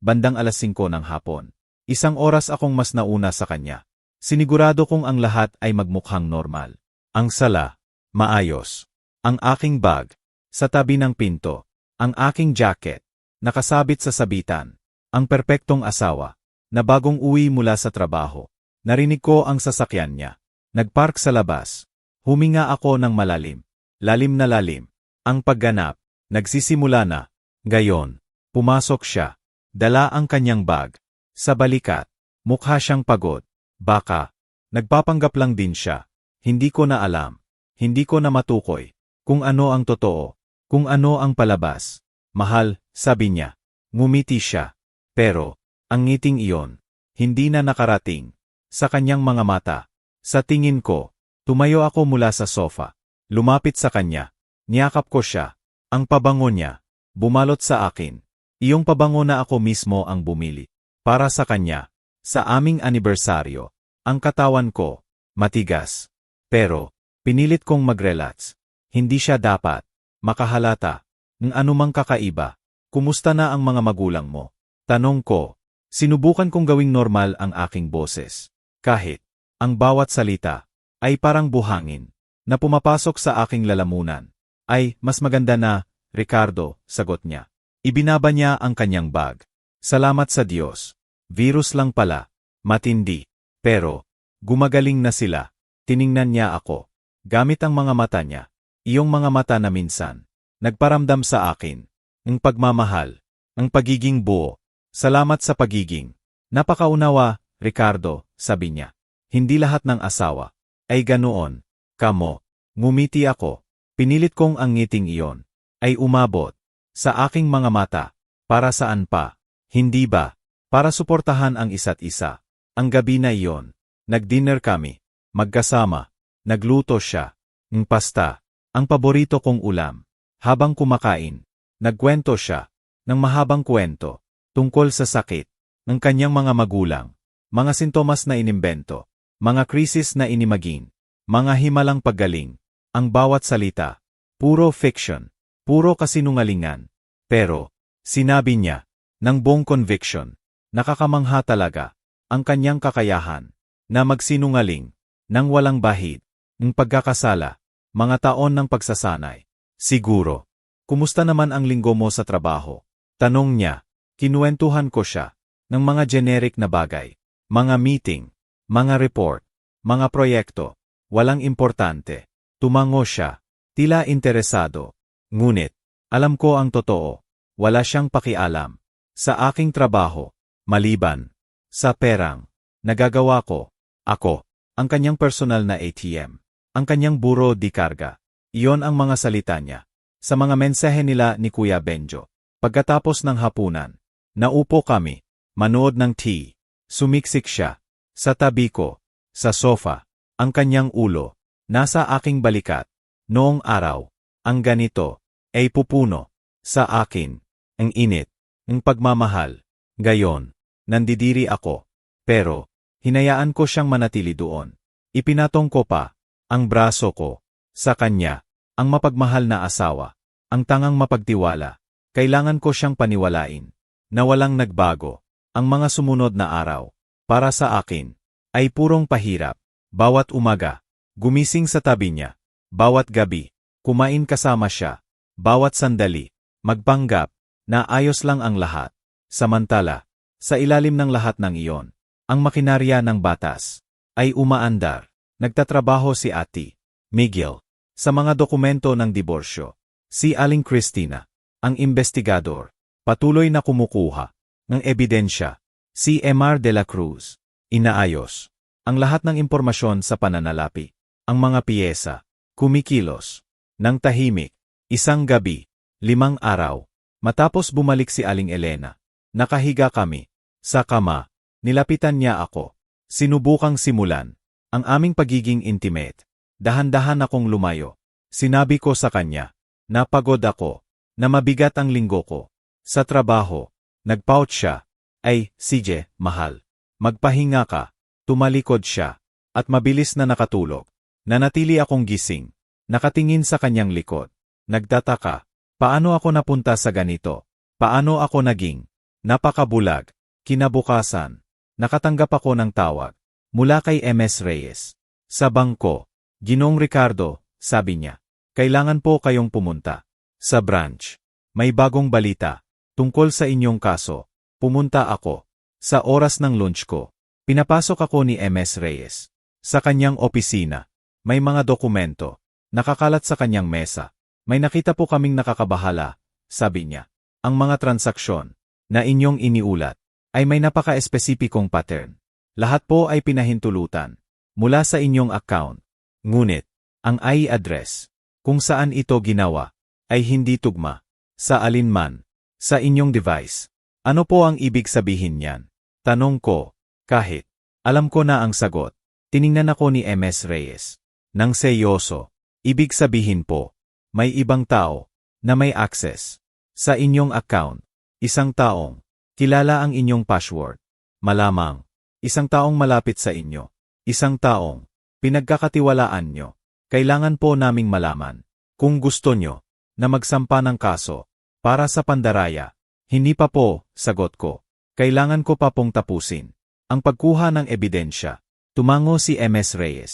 Bandang 5:00 ng hapon. Isang oras akong mas nauna sa kanya. Sinigurado kong ang lahat ay magmukhang normal. Ang sala, maayos. Ang aking bag, sa tabi ng pinto. Ang aking jacket, nakasabit sa sabitan. Ang perpektong asawa, na bagong uwi mula sa trabaho. Narinig ko ang sasakyan niya. Nagpark sa labas. Huminga ako ng malalim. Lalim na lalim. Ang pagganap, nagsisimula na. Gayon, pumasok siya. Dala ang kanyang bag. Sa balikat, mukha siyang pagod. Baka, nagpapanggap lang din siya. Hindi ko na alam. Hindi ko na matukoy. Kung ano ang totoo. Kung ano ang palabas. Mahal, sabi niya. Ngumiti siya. Pero, ang ngiting iyon, hindi na nakarating sa kanyang mga mata. Sa tingin ko, tumayo ako mula sa sofa. Lumapit sa kanya. Niyakap ko siya. Ang pabango niya, bumalot sa akin. Iyong pabango na ako mismo ang bumili. Para sa kanya, sa aming anibersaryo. Ang katawan ko, matigas. Pero, pinilit kong mag-relax. Hindi siya dapat makahalata ng anumang kakaiba. Kumusta na ang mga magulang mo? Tanong ko. Sinubukan kong gawing normal ang aking boses. Kahit ang bawat salita ay parang buhangin na pumapasok sa aking lalamunan. Ay, mas maganda na, Ricardo, sagot niya. Ibinaba niya ang kanyang bag. Salamat sa Diyos. Virus lang pala. Matindi. Pero, gumagaling na sila. Tiningnan niya ako. Gamit ang mga mata niya. Iyong mga mata na minsan. Nagparamdam sa akin. Ang pagmamahal. Ang pagiging buo. Salamat sa pagiging. Napakaunawa, Ricardo, sabi niya. Hindi lahat ng asawa ay ganoon. Kamo. Ngumiti ako. Pinilit kong ang ngiting iyon ay umabot sa aking mga mata. Para saan pa? Hindi ba? Para suportahan ang isa't isa. Ang gabi na iyon, nag-dinner kami. Magkasama. Nagluto siya. Ng pasta. Ang paborito kong ulam. Habang kumakain, nagkwento siya ng mahabang kwento tungkol sa sakit ng kanyang mga magulang, mga sintomas na inimbento, mga krisis na inimaging, mga himalang paggaling, ang bawat salita, puro fiction, puro kasinungalingan. Pero, sinabi niya, ng buong conviction, nakakamangha talaga, ang kanyang kakayahan, na magsinungaling, nang walang bahid, ng pagkakasala, mga taon ng pagsasanay. Siguro. Kumusta naman ang linggo mo sa trabaho? Tanong niya. Kinuwentuhan ko siya ng mga generic na bagay, mga meeting, mga report, mga proyekto, walang importante. Tumango siya, tila interesado. Ngunit, alam ko ang totoo, wala siyang pakialam sa aking trabaho, maliban sa perang nagagawa ko. Ako, ang kanyang personal na ATM, ang kanyang buro di karga. Iyon ang mga salita niya sa mga mensahe nila ni Kuya Benjo. Pagkatapos ng hapunan, naupo kami, manood ng TV. Sumiksik siya sa tabi ko, sa sofa, ang kanyang ulo nasa aking balikat. Noong araw, ang ganito ay pupuno sa akin, ang init, ang pagmamahal. Gayon, nandidiri ako, pero hinayaan ko siyang manatili doon. Ipinatong ko pa ang braso ko sa kanya. Ang mapagmahal na asawa, ang tangang mapagtiwala, kailangan ko siyang paniwalain, na walang nagbago. Ang mga sumunod na araw, para sa akin, ay purong pahirap. Bawat umaga, gumising sa tabi niya. Bawat gabi, kumain kasama siya. Bawat sandali, magpanggap, na ayos lang ang lahat. Samantala, sa ilalim ng lahat ng iyon, ang makinarya ng batas, ay umaandar. Nagtatrabaho si Ate Miguel sa mga dokumento ng diborsyo. Si Aling Cristina, ang investigador, patuloy na kumukuha ng ebidensya. Si Emar de la Cruz, inaayos ang lahat ng impormasyon sa pananalapi. Ang mga piyesa, kumikilos ng tahimik. Isang gabi, 5 araw, matapos bumalik si Aling Elena, nakahiga kami sa kama. Nilapitan niya ako. Sinubukang simulan ang aming pagiging intimate. Dahan-dahan akong lumayo. Sinabi ko sa kanya, napagod ako, na mabigat ang linggo ko. Sa trabaho, nagpout siya. Ay, CJ, mahal. Magpahinga ka. Tumalikod siya, at mabilis na nakatulog. Nanatili akong gising, nakatingin sa kanyang likod. Nagtataka, paano ako napunta sa ganito? Paano ako naging napakabulag? Kinabukasan, nakatanggap ako ng tawag mula kay MS Reyes. Sa bangko. Ginoong Ricardo, sabi niya, kailangan po kayong pumunta sa branch. May bagong balita tungkol sa inyong kaso. Pumunta ako sa oras ng lunch ko. Pinapasok ako ni MS Reyes sa kanyang opisina. May mga dokumento nakakalat sa kanyang mesa. May nakita po kaming nakakabahala, sabi niya. Ang mga transaksyon na inyong iniulat ay may napaka-espesipikong pattern. Lahat po ay pinahintulutan mula sa inyong account. Ngunit, ang IP address, kung saan ito ginawa, ay hindi tugma sa alinman sa inyong device. Ano po ang ibig sabihin niyan? Tanong ko, kahit alam ko na ang sagot. Tiningnan ako ni MS Reyes nang seryoso. Ibig sabihin po, may ibang tao na may access sa inyong account. Isang taong kilala ang inyong password. Malamang, isang taong malapit sa inyo. Isang taong pinagkakatiwalaan nyo. Kailangan po naming malaman kung gusto nyo na magsampa ng kaso para sa pandaraya. Hindi pa po, sagot ko. Kailangan ko pa pong tapusin ang pagkuha ng ebidensya. Tumango si MS Reyes.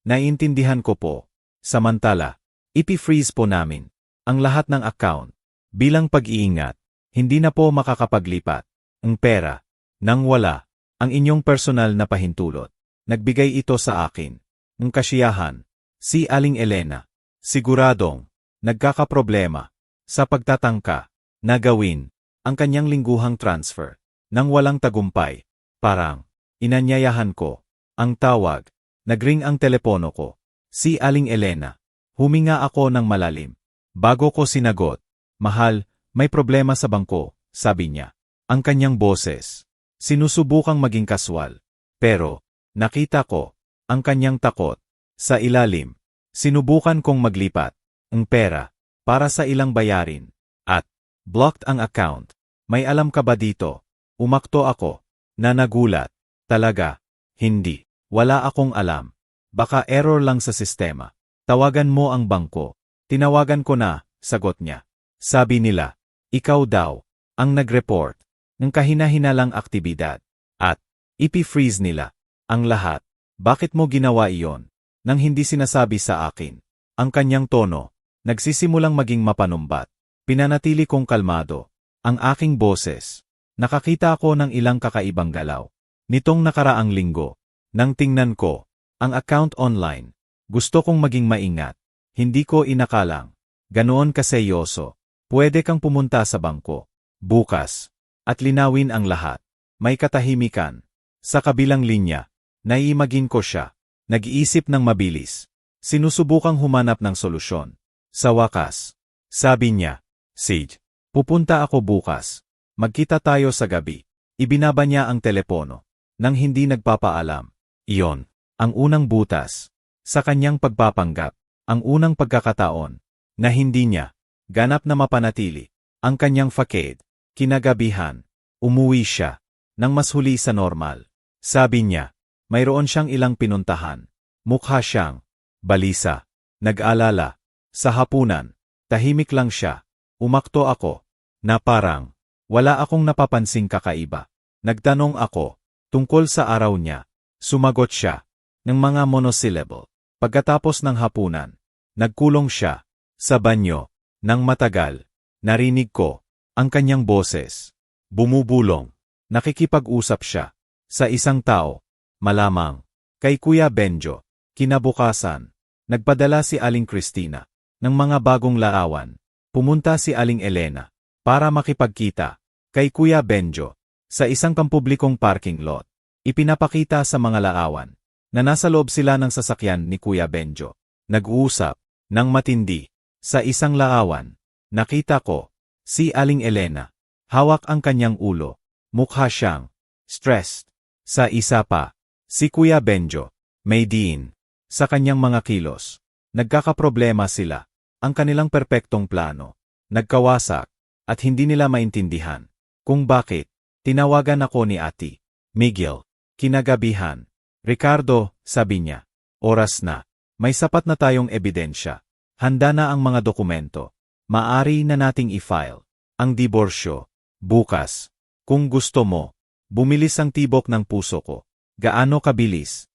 Naiintindihan ko po. Samantala, ipi-freeze po namin ang lahat ng account. Bilang pag-iingat, hindi na po makakapaglipat ang pera nang wala ang inyong personal na pahintulot. Nagbigay ito sa akin ng kasiyahan, si Aling Elena. Siguradong nagkakaproblema sa pagtatangka na gawin ang kanyang lingguhang transfer nang walang tagumpay. Parang inanyayahan ko ang tawag. Nagring ang telepono ko. Si Aling Elena. Huminga ako ng malalim. Bago ko sinagot, "Mahal, may problema sa bangko," sabi niya. Ang kanyang boses. Sinusubukang maging kaswal. Pero, nakita ko ang kanyang takot. Sa ilalim, sinubukan kong maglipat ang pera para sa ilang bayarin. At, blocked ang account. May alam ka ba dito? Umakto ako. Na nagulat. Talaga, hindi. Wala akong alam. Baka error lang sa sistema. Tawagan mo ang bangko. Tinawagan ko na, sagot niya. Sabi nila, ikaw daw ang nag-report ng kahina-hinalang aktibidad. At, ipi-freeze nila ang lahat. Bakit mo ginawa iyon? Nang hindi sinasabi sa akin. Ang kanyang tono, nagsisimulang maging mapanumbat. Pinanatili kong kalmado ang aking boses. Nakakita ako ng ilang kakaibang galaw. Nitong nakaraang linggo, nang tingnan ko ang account online, gusto kong maging maingat. Hindi ko inakalang ganoon kaseryoso. Pwede kang pumunta sa bangko bukas at linawin ang lahat. May katahimikan. Sa kabilang linya, naiimagine ko siya. Nag-iisip ng mabilis. Sinusubukang humanap ng solusyon. Sa wakas, sabi niya, Sage, pupunta ako bukas. Magkita tayo sa gabi. Ibinaba niya ang telepono nang hindi nagpapaalam. Iyon ang unang butas sa kanyang pagpapanggap, ang unang pagkakataon na hindi niya ganap na mapanatili ang kanyang facade. Kinagabihan, umuwi siya nang mas huli sa normal. Sabi niya, mayroon siyang ilang pinuntahan. Mukha siyang balisa. Nag-alala. Sa hapunan, tahimik lang siya. Umakto ako na parang wala akong napapansing kakaiba. Nagtanong ako tungkol sa araw niya. Sumagot siya ng mga monosyllable. Pagkatapos ng hapunan, nagkulong siya sa banyo ng matagal. Narinig ko ang kanyang boses. Bumubulong. Nakikipag-usap siya sa isang tao. Malamang kay Kuya Benjo. Kinabukasan, nagpadala si Aling Cristina ng mga bagong larawan. Pumunta si Aling Elena para makipagkita kay Kuya Benjo sa isang pampublikong parking lot. Ipinapakita sa mga larawan na nasa loob sila ng sasakyan ni Kuya Benjo. Nag-uusap ng matindi. Sa isang larawan, nakita ko si Aling Elena. Hawak ang kanyang ulo. Mukha siyang stressed. Sa isa pa, si Kuya Benjo. May diin sa kanyang mga kilos. Nagkakaproblema sila. Ang kanilang perpektong plano nagkawasak at hindi nila maintindihan kung bakit. Tinawagan ako ni Ate Miguel. Kinagabihan. Ricardo, sabi niya. Oras na. May sapat na tayong ebidensya. Handa na ang mga dokumento. Maari na nating i-file ang diborsyo. Bukas. Kung gusto mo, bumilis ang tibok ng puso ko. Gaano kabilis?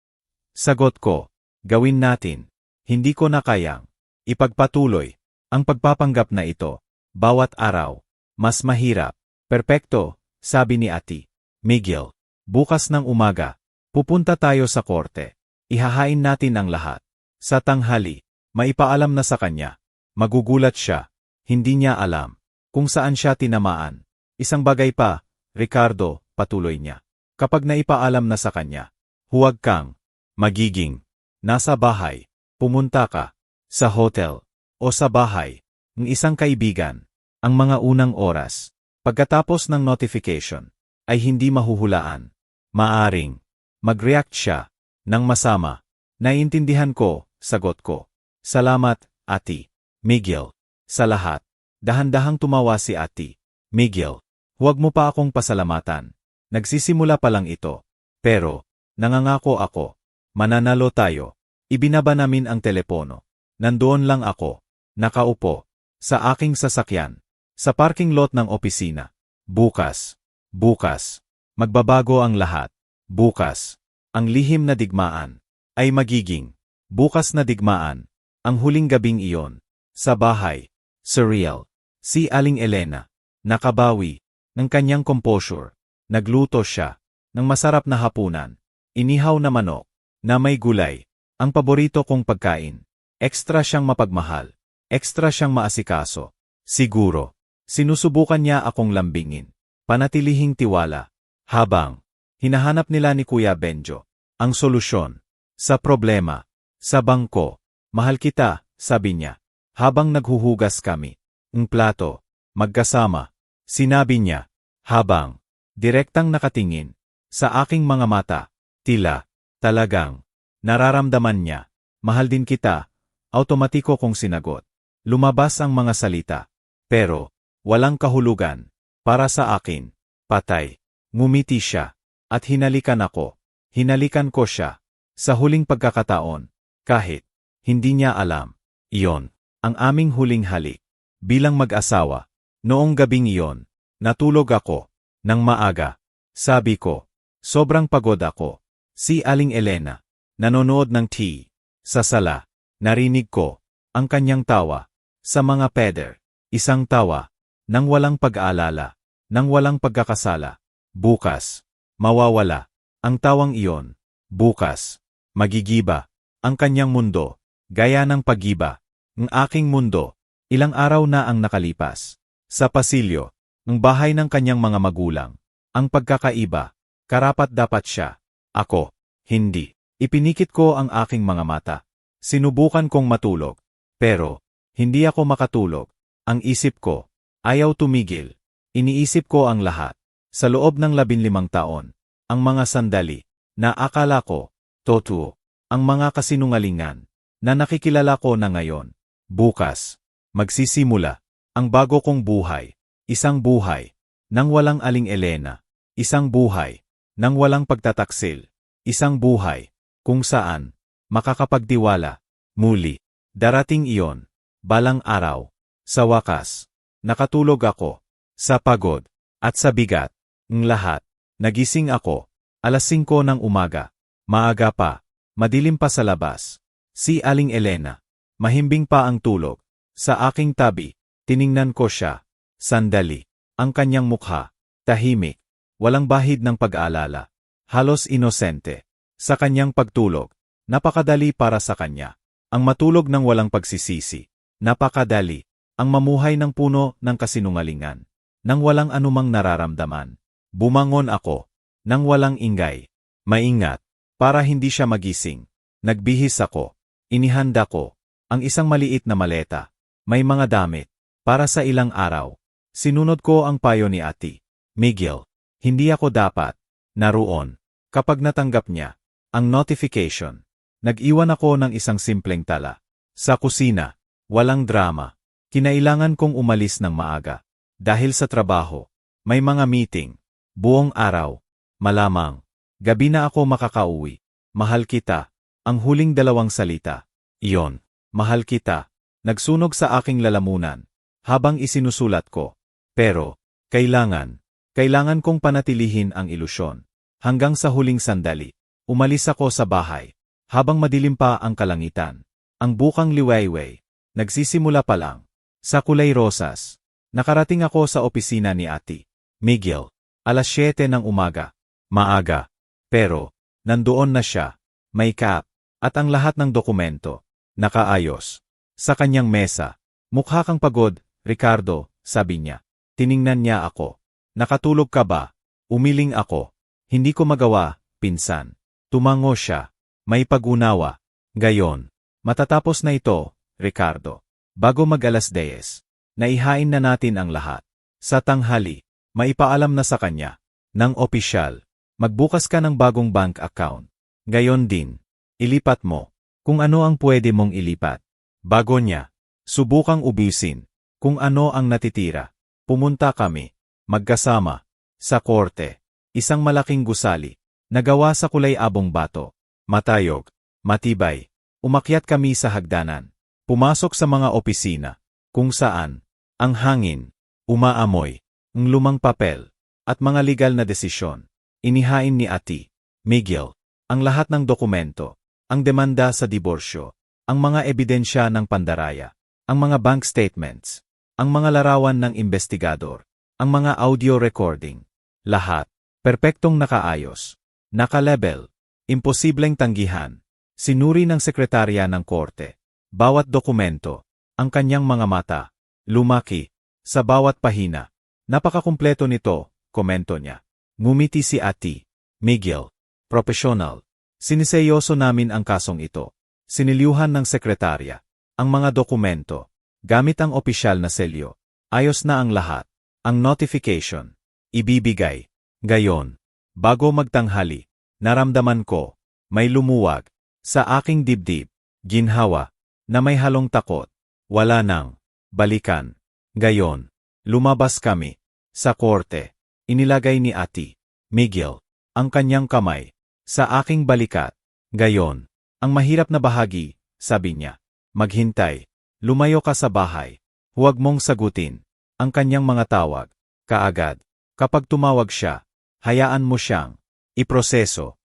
Sagot ko, gawin natin. Hindi ko na kayang ipagpatuloy ang pagpapanggap na ito. Bawat araw, mas mahirap. Perpekto, sabi ni Ate Miguel. Bukas ng umaga, pupunta tayo sa korte. Ihahain natin ang lahat. Sa tanghali, maipaalam na sa kanya. Magugulat siya. Hindi niya alam kung saan siya tinamaan. Isang bagay pa, Ricardo, patuloy niya. Kapag naipaalam na sa kanya, huwag kang magiging nasa bahay. Pumunta ka sa hotel o sa bahay ng isang kaibigan. Ang mga unang oras, pagkatapos ng notification, ay hindi mahuhulaan. Maaring mag-react siya ng masama. Naiintindihan ko, sagot ko. Salamat, Ate Miguel, sa lahat. Dahan-dahang tumawa si Ate Miguel. Huwag mo pa akong pasalamatan. Nagsisimula pa lang ito. Pero, nangangako ako. Mananalo tayo. Ibinaba namin ang telepono. Nandoon lang ako. Nakaupo. Sa aking sasakyan. Sa parking lot ng opisina. Bukas. Bukas. Magbabago ang lahat. Bukas. Ang lihim na digmaan ay magiging bukas na digmaan. Ang huling gabing iyon. Sa bahay. Surreal. Si Aling Elena. Nakabawi ng kanyang composure. Nagluto siya ng masarap na hapunan. Inihaw na manok na may gulay. Ang paborito kong pagkain. Ekstra siyang mapagmahal. Ekstra siyang maasikaso. Siguro. Sinusubukan niya akong lambingin. Panatilihing tiwala. Habang hinahanap nila ni Kuya Benjo ang solusyon sa problema. Sa bangko. Mahal kita, sabi niya. Habang naghuhugas kami ng plato. Magkasama. Sinabi niya. Habang direktang nakatingin sa aking mga mata. Tila. Talagang nararamdaman niya. Mahal din kita. Automatiko kong sinagot. Lumabas ang mga salita. Pero walang kahulugan. Para sa akin. Patay. Ngumiti siya. At hinalikan ako. Hinalikan ko siya. Sa huling pagkakataon. Kahit hindi niya alam. Iyon. Ang aming huling halik. Bilang mag-asawa. Noong gabing iyon. Natulog ako. Nang maaga. Sabi ko. Sobrang pagod ako. Si Aling Elena. Nanonood ng tea. Sa sala. Narinig ko. Ang kanyang tawa. Sa mga peder. Isang tawa. Nang walang pag-aalala. Nang walang pagkakasala. Bukas. Mawawala. Ang tawang iyon. Bukas. Magigiba. Ang kanyang mundo. Gaya ng pagiba. Ang aking mundo. Ilang araw na ang nakalipas. Sa pasilyo. Ng bahay ng kanyang mga magulang. Ang pagkakaiba. Karapat-dapat siya. Ako. Hindi. Ipinikit ko ang aking mga mata. Sinubukan kong matulog. Pero hindi ako makatulog. Ang isip ko. Ayaw tumigil. Iniisip ko ang lahat. Sa loob ng 15 taon. Ang mga sandali. Na akala ko. Totoo. Ang mga kasinungalingan. Na nakikilala ko na ngayon. Bukas. Magsisimula. Ang bago kong buhay. Isang buhay. Nang walang Aling Elena. Isang buhay. Nang walang pagtataksil. Isang buhay. Kung saan. Makakapagtiwala. Muli. Darating iyon. Balang araw. Sa wakas. Nakatulog ako. Sa pagod. At sa bigat. Ng lahat. Nagising ako. 5:00 ng umaga. Maaga pa. Madilim pa sa labas. Si Aling Elena. Mahimbing pa ang tulog. Sa aking tabi. Tiningnan ko siya. Sandali. Ang kanyang mukha. Tahimik. Walang bahid ng pag-aalala. Halos inosente. Sa kanyang pagtulog. Napakadali para sa kanya. Ang matulog ng walang pagsisisi. Napakadali. Ang mamuhay ng puno ng kasinungalingan. Nang walang anumang nararamdaman. Bumangon ako. Nang walang ingay. Maingat. Para hindi siya magising. Nagbihis ako. Inihanda ko. Ang isang maliit na maleta. May mga damit. Para sa ilang araw. Sinunod ko ang payo ni Ate Miguel. Hindi ako dapat naroon. Kapag natanggap niya ang notification. Nag-iwan ako ng isang simpleng tala. Sa kusina. Walang drama. Kinailangan kong umalis ng maaga. Dahil sa trabaho. May mga meeting. Buong araw. Malamang. Gabi na ako makakauwi. Mahal kita. Ang huling 2 salita. Iyon. Mahal kita. Nagsunog sa aking lalamunan. Habang isinusulat ko. Pero. Kailangan kong panatilihin ang ilusyon. Hanggang sa huling sandali. Umalis ako sa bahay. Habang madilim pa ang kalangitan. Ang bukang liwayway. Nagsisimula pa lang. Sa kulay rosas. Nakarating ako sa opisina ni Ate Miguel. 7:00 ng umaga. Maaga. Pero, nandoon na siya. May cap. At ang lahat ng dokumento. Nakaayos. Sa kanyang mesa. Mukha kang pagod, Ricardo, sabi niya. Tiningnan niya ako. Nakatulog ka ba? Umiling ako. Hindi ko magawa, pinsan. Tumango siya. May pag-unawa. Gayon. Matatapos na ito, Ricardo. Bago mag-10:00. Naihain na natin ang lahat. Sa tanghali. Maipaalam na sa kanya. Nang opisyal. Magbukas ka ng bagong bank account. Gayon din. Ilipat mo. Kung ano ang pwede mong ilipat. Bago niya. Subukang ubusin. Kung ano ang natitira. Pumunta kami. Magkasama. Sa korte. Isang malaking gusali. Nagawa sa kulay abong bato. Matayog. Matibay. Umakyat kami sa hagdanan. Pumasok sa mga opisina. Kung saan. Ang hangin. Umaamoy. ng lumang papel, at mga legal na desisyon. Inihain ni Ate Miguel ang lahat ng dokumento, ang demanda sa diborsyo, ang mga ebidensya ng pandaraya, ang mga bank statements, ang mga larawan ng investigador, ang mga audio recording. Lahat, perpektong nakaayos, nakalabel, imposibleng tanggihan. Sinuri ng sekretarya ng korte. Bawat dokumento, ang kanyang mga mata, lumaki, sa bawat pahina. Napakakumpleto nito, komento niya. Ngumiti si Ate Miguel. Professional. Siniseryoso namin ang kasong ito. Siniliuhan ng sekretarya ang mga dokumento, gamit ang opisyal na selyo. Ayos na ang lahat. Ang notification, ibibigay. Gayon, bago magtanghali, naramdaman ko, may lumuwag sa aking dibdib, ginhawa, na may halong takot. Wala nang balikan. Gayon, lumabas kami sa korte. Inilagay ni Ate Miguel ang kanyang kamay sa aking balikat. Gayon, ang mahirap na bahagi, sabi niya, maghintay, lumayo ka sa bahay, huwag mong sagutin ang kanyang mga tawag. Kaagad, kapag tumawag siya, hayaan mo siyang iproseso,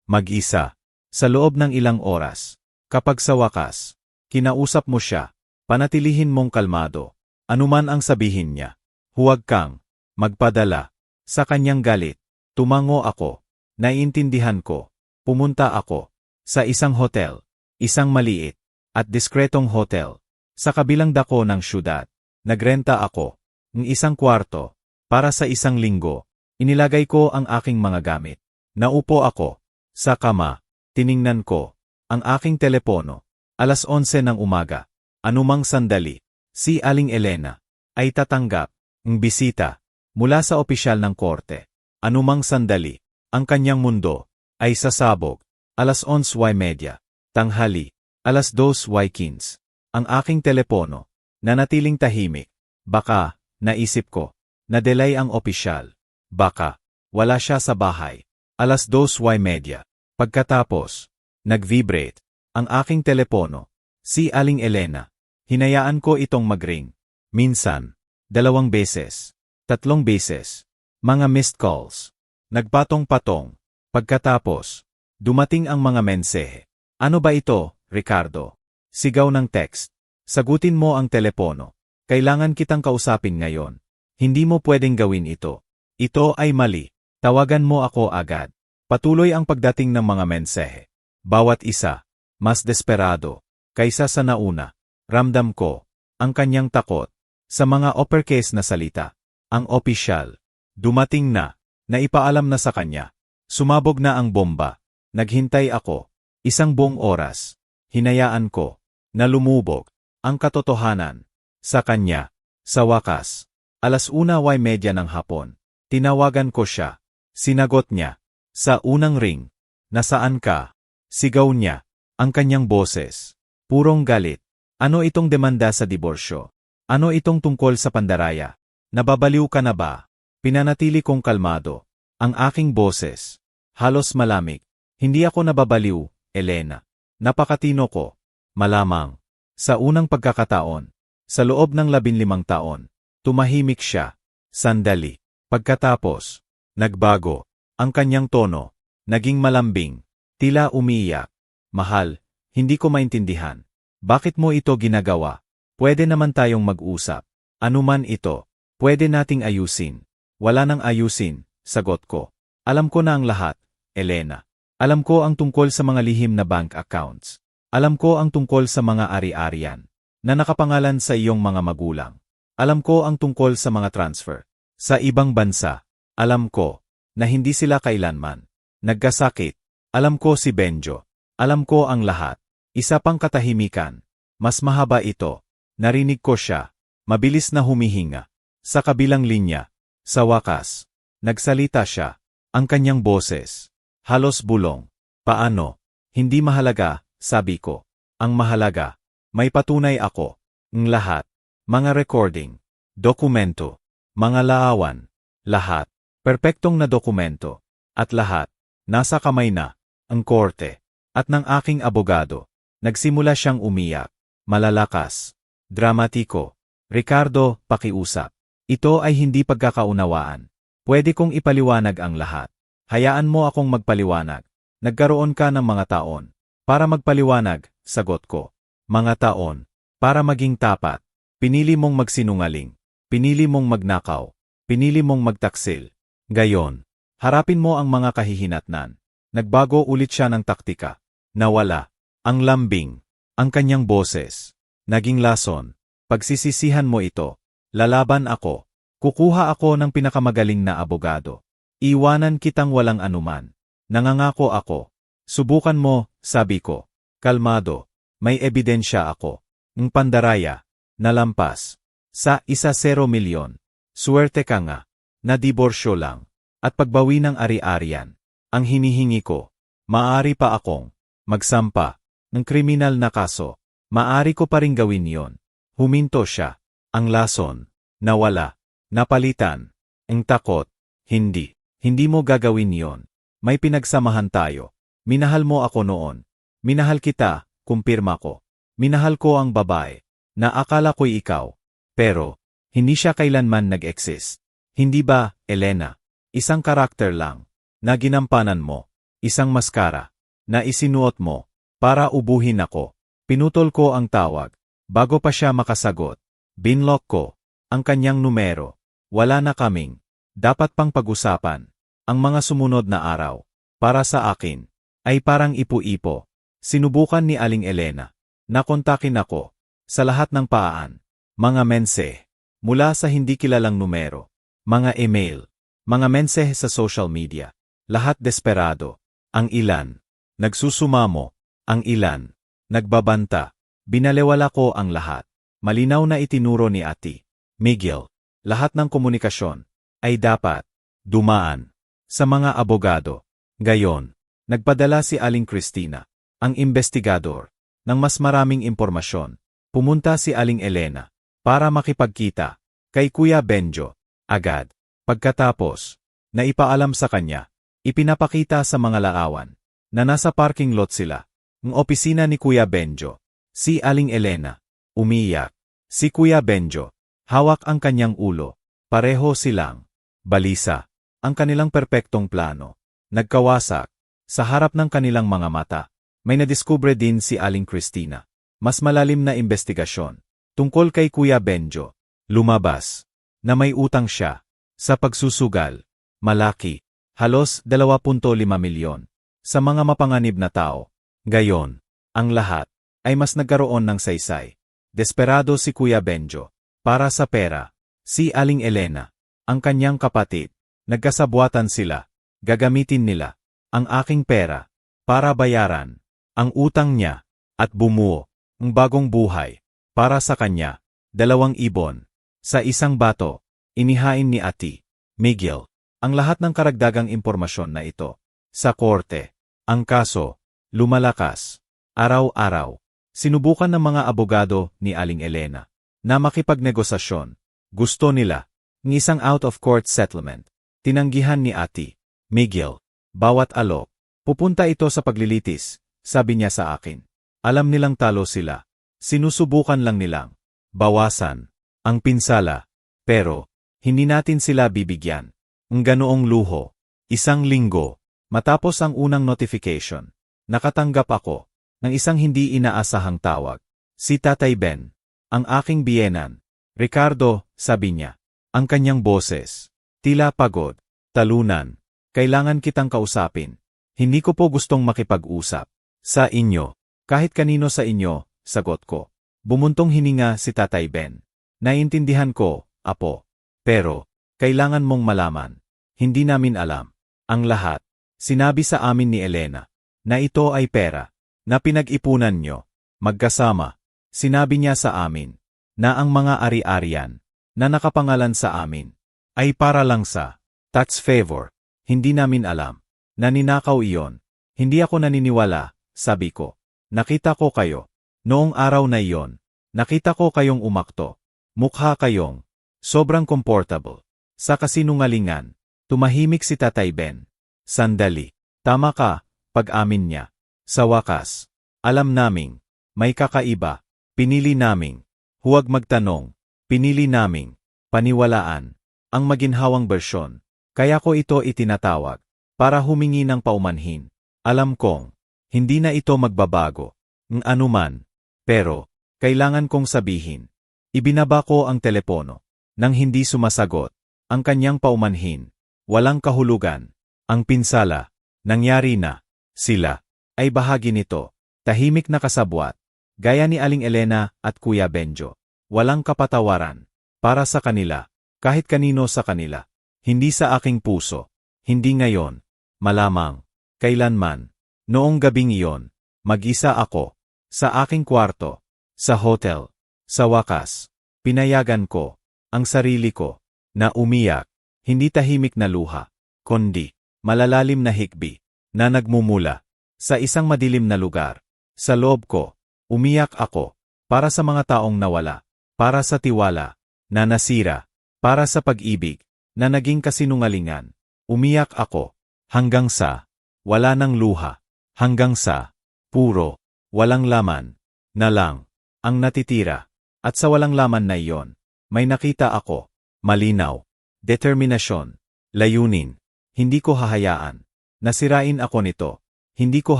mag-isa, sa loob ng ilang oras. Kapag sa wakas, kinausap mo siya, panatilihin mong kalmado, anuman ang sabihin niya. Huwag kang magpadala sa kanyang galit. Tumango ako, naiintindihan ko, pumunta ako sa isang hotel, isang maliit at diskretong hotel, sa kabilang dako ng syudad. Nagrenta ako ng isang kwarto para sa isang linggo. Inilagay ko ang aking mga gamit. Naupo ako sa kama, tiningnan ko ang aking telepono. 11:00 ng umaga. Anumang sandali, si Aling Elena ay tatanggap ng bisita mula sa opisyal ng korte. Anumang sandali, ang kanyang mundo ay sasabog. 11:30, tanghali, 2:15. Ang aking telepono, nanatiling tahimik. Baka, naisip ko, na-delay ang opisyal. Baka, wala siya sa bahay. 2:30. Pagkatapos, nag-vibrate ang aking telepono. Si Aling Elena. Hinayaan ko itong mag-ring. Minsan, 2 beses, 3 beses. Mga missed calls. Nagpatong-patong. Pagkatapos, dumating ang mga mensahe. Ano ba ito, Ricardo? Sigaw ng text. Sagutin mo ang telepono. Kailangan kitang kausapin ngayon. Hindi mo pwedeng gawin ito. Ito ay mali. Tawagan mo ako agad. Patuloy ang pagdating ng mga mensahe. Bawat isa, mas desperado kaysa sa nauna. Ramdam ko ang kanyang takot sa mga uppercase na salita. Ang opisyal, dumating na, naipaalam na sa kanya. Sumabog na ang bomba. Naghintay ako, 1 buong oras. Hinayaan ko na lumubog ang katotohanan sa kanya. Sa wakas, 1:30 ng hapon, tinawagan ko siya. Sinagot niya. Sa unang ring, nasaan ka? Sigaw niya, ang kanyang boses. Purong galit. Ano itong demanda sa diborsyo? Ano itong tungkol sa pandaraya? Nababaliw ka na ba? Pinanatili kong kalmado. Ang aking boses. Halos malamig. Hindi ako nababaliw, Elena. Napakatino ko. Malamang. Sa unang pagkakataon, sa loob ng 15 taon, tumahimik siya. Sandali. Pagkatapos, nagbago. Ang kanyang tono. Naging malambing. Tila umiiyak. Mahal, hindi ko maintindihan. Bakit mo ito ginagawa? Pwede naman tayong mag-usap. Anuman ito, pwede nating ayusin. Wala nang ayusin, sagot ko. Alam ko na ang lahat, Elena. Alam ko ang tungkol sa mga lihim na bank accounts. Alam ko ang tungkol sa mga ari-arian na nakapangalan sa iyong mga magulang. Alam ko ang tungkol sa mga transfer sa ibang bansa. Alam ko na hindi sila kailanman nagkasakit. Alam ko si Benjo. Alam ko ang lahat. Isa pang katahimikan. Mas mahaba ito. Narinig ko siya. Mabilis na humihinga. Sa kabilang linya. Sa wakas. Nagsalita siya. Ang kanyang boses. Halos bulong. Paano? Hindi mahalaga, sabi ko. Ang mahalaga. May patunay ako. Ng lahat. Mga recording. Dokumento. Mga laawan. Lahat. Perpektong na dokumento. At lahat. Nasa kamay na. Ang korte. At ng aking abogado. Nagsimula siyang umiyak. Malalakas. Dramatiko. Ricardo, pakiusap. Ito ay hindi pagkakaunawaan. Pwede kong ipaliwanag ang lahat. Hayaan mo akong magpaliwanag. Nagkaroon ka ng mga taon. Para magpaliwanag, sagot ko. Mga taon. Para maging tapat. Pinili mong magsinungaling. Pinili mong magnakaw. Pinili mong magtaksil. Gayon. Harapin mo ang mga kahihinatnan. Nagbago ulit siya ng taktika. Nawala. Ang lambing. Ang kanyang boses. Naging lason. Pagsisisihan mo ito. Lalaban ako. Kukuha ako ng pinakamagaling na abogado. Iwanan kitang walang anuman. Nangangako ako. Subukan mo, sabi ko. Kalmado. May ebidensya ako. Ng pandaraya. Nalampas. Sa 1-0 milyon. Suwerte ka nga. Nadiborsyo lang. At pagbawi ng ari-arian. Ang hinihingi ko. Maaari pa akong magsampa ng kriminal na kaso. Maaari ko pa ring gawin yon. Huminto siya. Ang lason. Nawala. Napalitan. Ang takot. Hindi. Hindi mo gagawin yon. May pinagsamahan tayo. Minahal mo ako noon. Minahal kita, kumpirma ko. Minahal ko ang babae. Na akala ko'y ikaw. Pero, hindi siya kailanman nag-exist. Hindi ba, Elena? Isang karakter lang. Na ginampanan mo. Isang maskara. Na isinuot mo. Para ubuhin ako. Pinutol ko ang tawag. Bago pa siya makasagot. Binlock ko. Ang kanyang numero. Wala na kaming. Dapat pang pag-usapan. Ang mga sumunod na araw. Para sa akin. Ay parang ipo-ipo. Sinubukan ni Aling Elena. Nakontakin ako. Sa lahat ng paan. Mga mensahe. Mula sa hindi kilalang numero. Mga email. Mga mensahe sa social media. Lahat desperado. Ang ilan. Nagsusumamo. Ang ilan. Nagbabanta. Binalewala ko ang lahat. Malinaw na itinuro ni Ate Miguel. Lahat ng komunikasyon ay dapat dumaan sa mga abogado. Gayon, nagpadala si Aling Cristina, ang investigador, ng mas maraming impormasyon. Pumunta si Aling Elena para makipagkita kay Kuya Benjo. Agad. Pagkatapos, naipaalam sa kanya, ipinapakita sa mga larawan na nasa parking lot sila. Ng opisina ni Kuya Benjo. Si Aling Elena. Umiyak. Si Kuya Benjo. Hawak ang kanyang ulo. Pareho silang balisa. Ang kanilang perpektong plano. Nagkawasak. Sa harap ng kanilang mga mata. May nadiskubre din si Aling Cristina. Mas malalim na investigasyon. Tungkol kay Kuya Benjo. Lumabas. Na may utang siya. Sa pagsusugal. Malaki. Halos 2.5 milyon. Sa mga mapanganib na tao. Gayon. Ang lahat. Ay mas nagkaroon ng saysay. Desperado si Kuya Benjo. Para sa pera. Si Aling Elena. Ang kanyang kapatid. Nagkasabwatan sila. Gagamitin nila. Ang aking pera. Para bayaran. Ang utang niya. At bumuo. Ang bagong buhay. Para sa kanya. 2 ibon. Sa isang bato. Inihain ni Ate Miguel. Ang lahat ng karagdagang impormasyon na ito. Sa korte. Ang kaso. Lumalakas. Araw-araw. Sinubukan ng mga abogado ni Aling Elena na makipagnegosasyon. Gusto nila ng isang out-of-court settlement. Tinanggihan ni Ate Miguel. Bawat alok. Pupunta ito sa paglilitis, sabi niya sa akin. Alam nilang talo sila. Sinusubukan lang nilang bawasan ang pinsala. Pero, hindi natin sila bibigyan. Ang ganoong luho. 1 linggo. Matapos ang unang notification. Nakatanggap ako ng isang hindi inaasahang tawag. Si Tatay Ben. Ang aking biyenan. Ricardo, sabi niya. Ang kanyang boses. Tila pagod. Talunan. Kailangan kitang kausapin. Hindi ko po gustong makipag-usap. Sa inyo. Kahit kanino sa inyo, sagot ko. Bumuntong hininga si Tatay Ben. Naiintindihan ko, apo. Pero, kailangan mong malaman. Hindi namin alam. Ang lahat. Sinabi sa amin ni Elena. Na ito ay pera. Na pinag-ipunan nyo. Magkasama. Sinabi niya sa amin. Na ang mga ari-arian. Na nakapangalan sa amin. Ay para lang sa tax favor. Hindi namin alam. Na ninakaw iyon. Hindi ako naniniwala, sabi ko. Nakita ko kayo. Noong araw na iyon. Nakita ko kayong umakto. Mukha kayong sobrang comfortable. Sa kasinungalingan. Tumahimik si Tatay Ben. Sandali. Tama ka, pag-amin niya. Sa wakas. Alam naming may kakaiba. Pinili naming huwag magtanong. Pinili naming paniwalaan, ang maginhawang bersyon. Kaya ko ito itinatawag, para humingi ng paumanhin. Alam kong, hindi na ito magbabago, ng anuman, pero, kailangan kong sabihin. Ibinaba ko ang telepono, nang hindi sumasagot, ang kanyang paumanhin, walang kahulugan, ang pinsala, nangyari na, sila, ay bahagi nito, tahimik na kasabwat, gaya ni Aling Elena at Kuya Benjo, walang kapatawaran, para sa kanila, kahit kanino sa kanila. Hindi sa aking puso, hindi ngayon, malamang, kailanman, noong gabing iyon, mag-isa ako, sa aking kwarto, sa hotel, sa wakas, pinayagan ko, ang sarili ko, na umiyak, hindi tahimik na luha, kundi, malalalim na hikbi, na nagmumula, sa isang madilim na lugar, sa loob ko, umiyak ako, para sa mga taong nawala, para sa tiwala, na nasira, para sa pag-ibig, na naging kasinungalingan. Umiyak ako, hanggang sa, wala nang luha, hanggang sa, puro, walang laman, na lang, ang natitira. At sa walang laman na iyon, may nakita ako, malinaw, determinasyon, layunin, hindi ko hahayaan, nasirain ako nito, hindi ko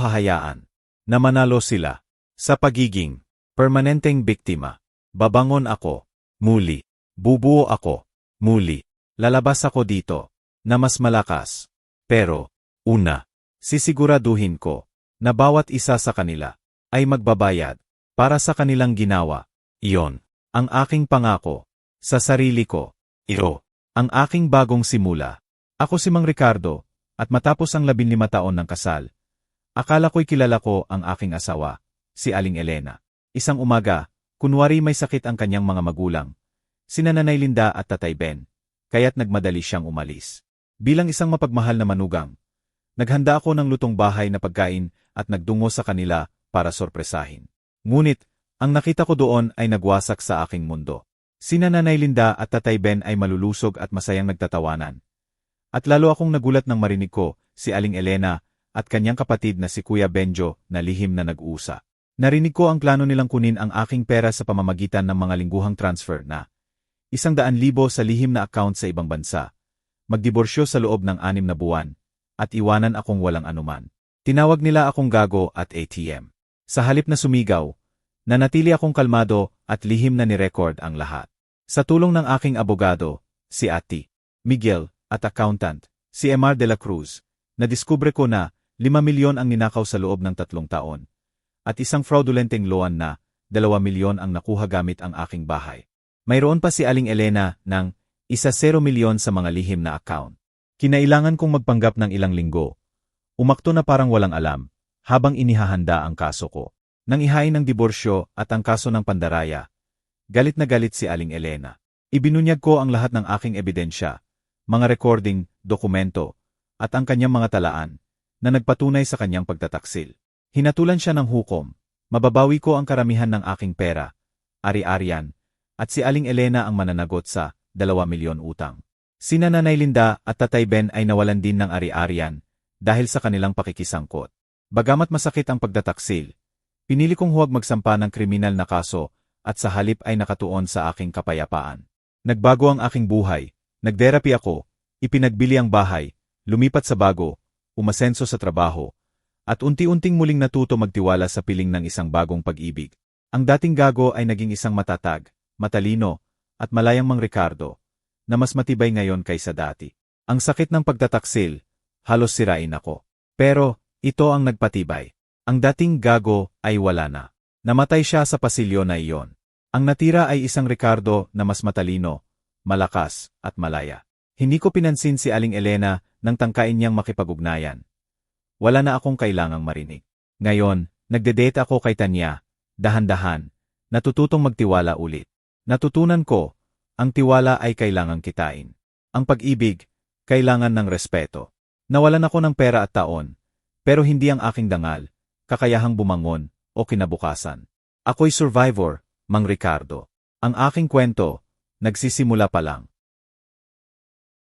hahayaan, na manalo sila, sa pagiging, permanenteng biktima, babangon ako, muli, bubuo ako, muli. Lalabas ako dito, na mas malakas. Pero, una, sisiguraduhin ko, na bawat isa sa kanila, ay magbabayad, para sa kanilang ginawa. Iyon, ang aking pangako, sa sarili ko. Ito, ang aking bagong simula. Ako si Mang Ricardo, at matapos ang 15 taon ng kasal, akala ko'y kilala ko ang aking asawa, si Aling Elena. Isang umaga, kunwari may sakit ang kanyang mga magulang, sina Nanay Linda at Tatay Ben. Kaya't nagmadali siyang umalis. Bilang isang mapagmahal na manugang, naghanda ako ng lutong bahay na pagkain at nagdungo sa kanila para sorpresahin. Ngunit, ang nakita ko doon ay nagwasak sa aking mundo. Sina Nanay Linda at Tatay Ben ay malulusog at masayang nagtatawanan. At lalo akong nagulat nang marinig ko si Aling Elena at kanyang kapatid na si Kuya Benjo na lihim na nag-uusa. Narinig ko ang plano nilang kunin ang aking pera sa pamamagitan ng mga lingguhang transfer na 100,000 sa lihim na account sa ibang bansa, magdiborsyo sa loob ng 6 na buwan, at iwanan akong walang anuman. Tinawag nila akong gago at ATM. Sa halip na sumigaw, nanatili akong kalmado at lihim na nirecord ang lahat. Sa tulong ng aking abogado, si Ati, Miguel, at accountant, si Emar de la Cruz, nadiskubre ko na 5 milyon ang ninakaw sa loob ng 3 taon, at isang fraudulenteng loan na 2 milyon ang nakuha gamit ang aking bahay. Mayroon pa si Aling Elena ng 0 milyon sa mga lihim na account. Kinailangan kong magpanggap ng ilang linggo. Umakto na parang walang alam, habang inihahanda ang kaso ko. Nang ihain ng diborsyo at ang kaso ng pandaraya, galit na galit si Aling Elena. Ibinunyag ko ang lahat ng aking ebidensya, mga recording, dokumento, at ang kanyang mga talaan, na nagpatunay sa kanyang pagtataksil. Hinatulan siya ng hukom, mababawi ko ang karamihan ng aking pera, ari-arian, at si Aling Elena ang mananagot sa 2 milyon utang. Sina Nanay Linda at Tatay Ben ay nawalan din ng ari-arian dahil sa kanilang pakikisangkot. Bagamat masakit ang pagtataksil, pinili kong huwag magsampa ng kriminal na kaso at sa halip ay nakatuon sa aking kapayapaan. Nagbago ang aking buhay, nagtherapy ako, ipinagbili ang bahay, lumipat sa bago, umasenso sa trabaho, at unti-unting muling natuto magtiwala sa piling ng isang bagong pag-ibig. Ang dating gago ay naging isang matatag, matalino, at malayang Mang Ricardo, na mas matibay ngayon kaysa dati. Ang sakit ng pagtataksil, halos sirain ako. Pero, ito ang nagpatibay. Ang dating gago ay wala na. Namatay siya sa pasilyo na iyon. Ang natira ay isang Ricardo na mas matalino, malakas, at malaya. Hindi ko pinansin si Aling Elena nang tangkain niyang makipag-ugnayan. Wala na akong kailangang marinig. Ngayon, nagde-date ako kay Tanya, dahan-dahan, natututong magtiwala ulit. Natutunan ko, ang tiwala ay kailangang kitain. Ang pag-ibig, kailangan ng respeto. Nawalan ako ng pera at taon, pero hindi ang aking dangal, kakayahang bumangon, o kinabukasan. Ako'y survivor, Mang Ricardo. Ang aking kwento, nagsisimula pa lang.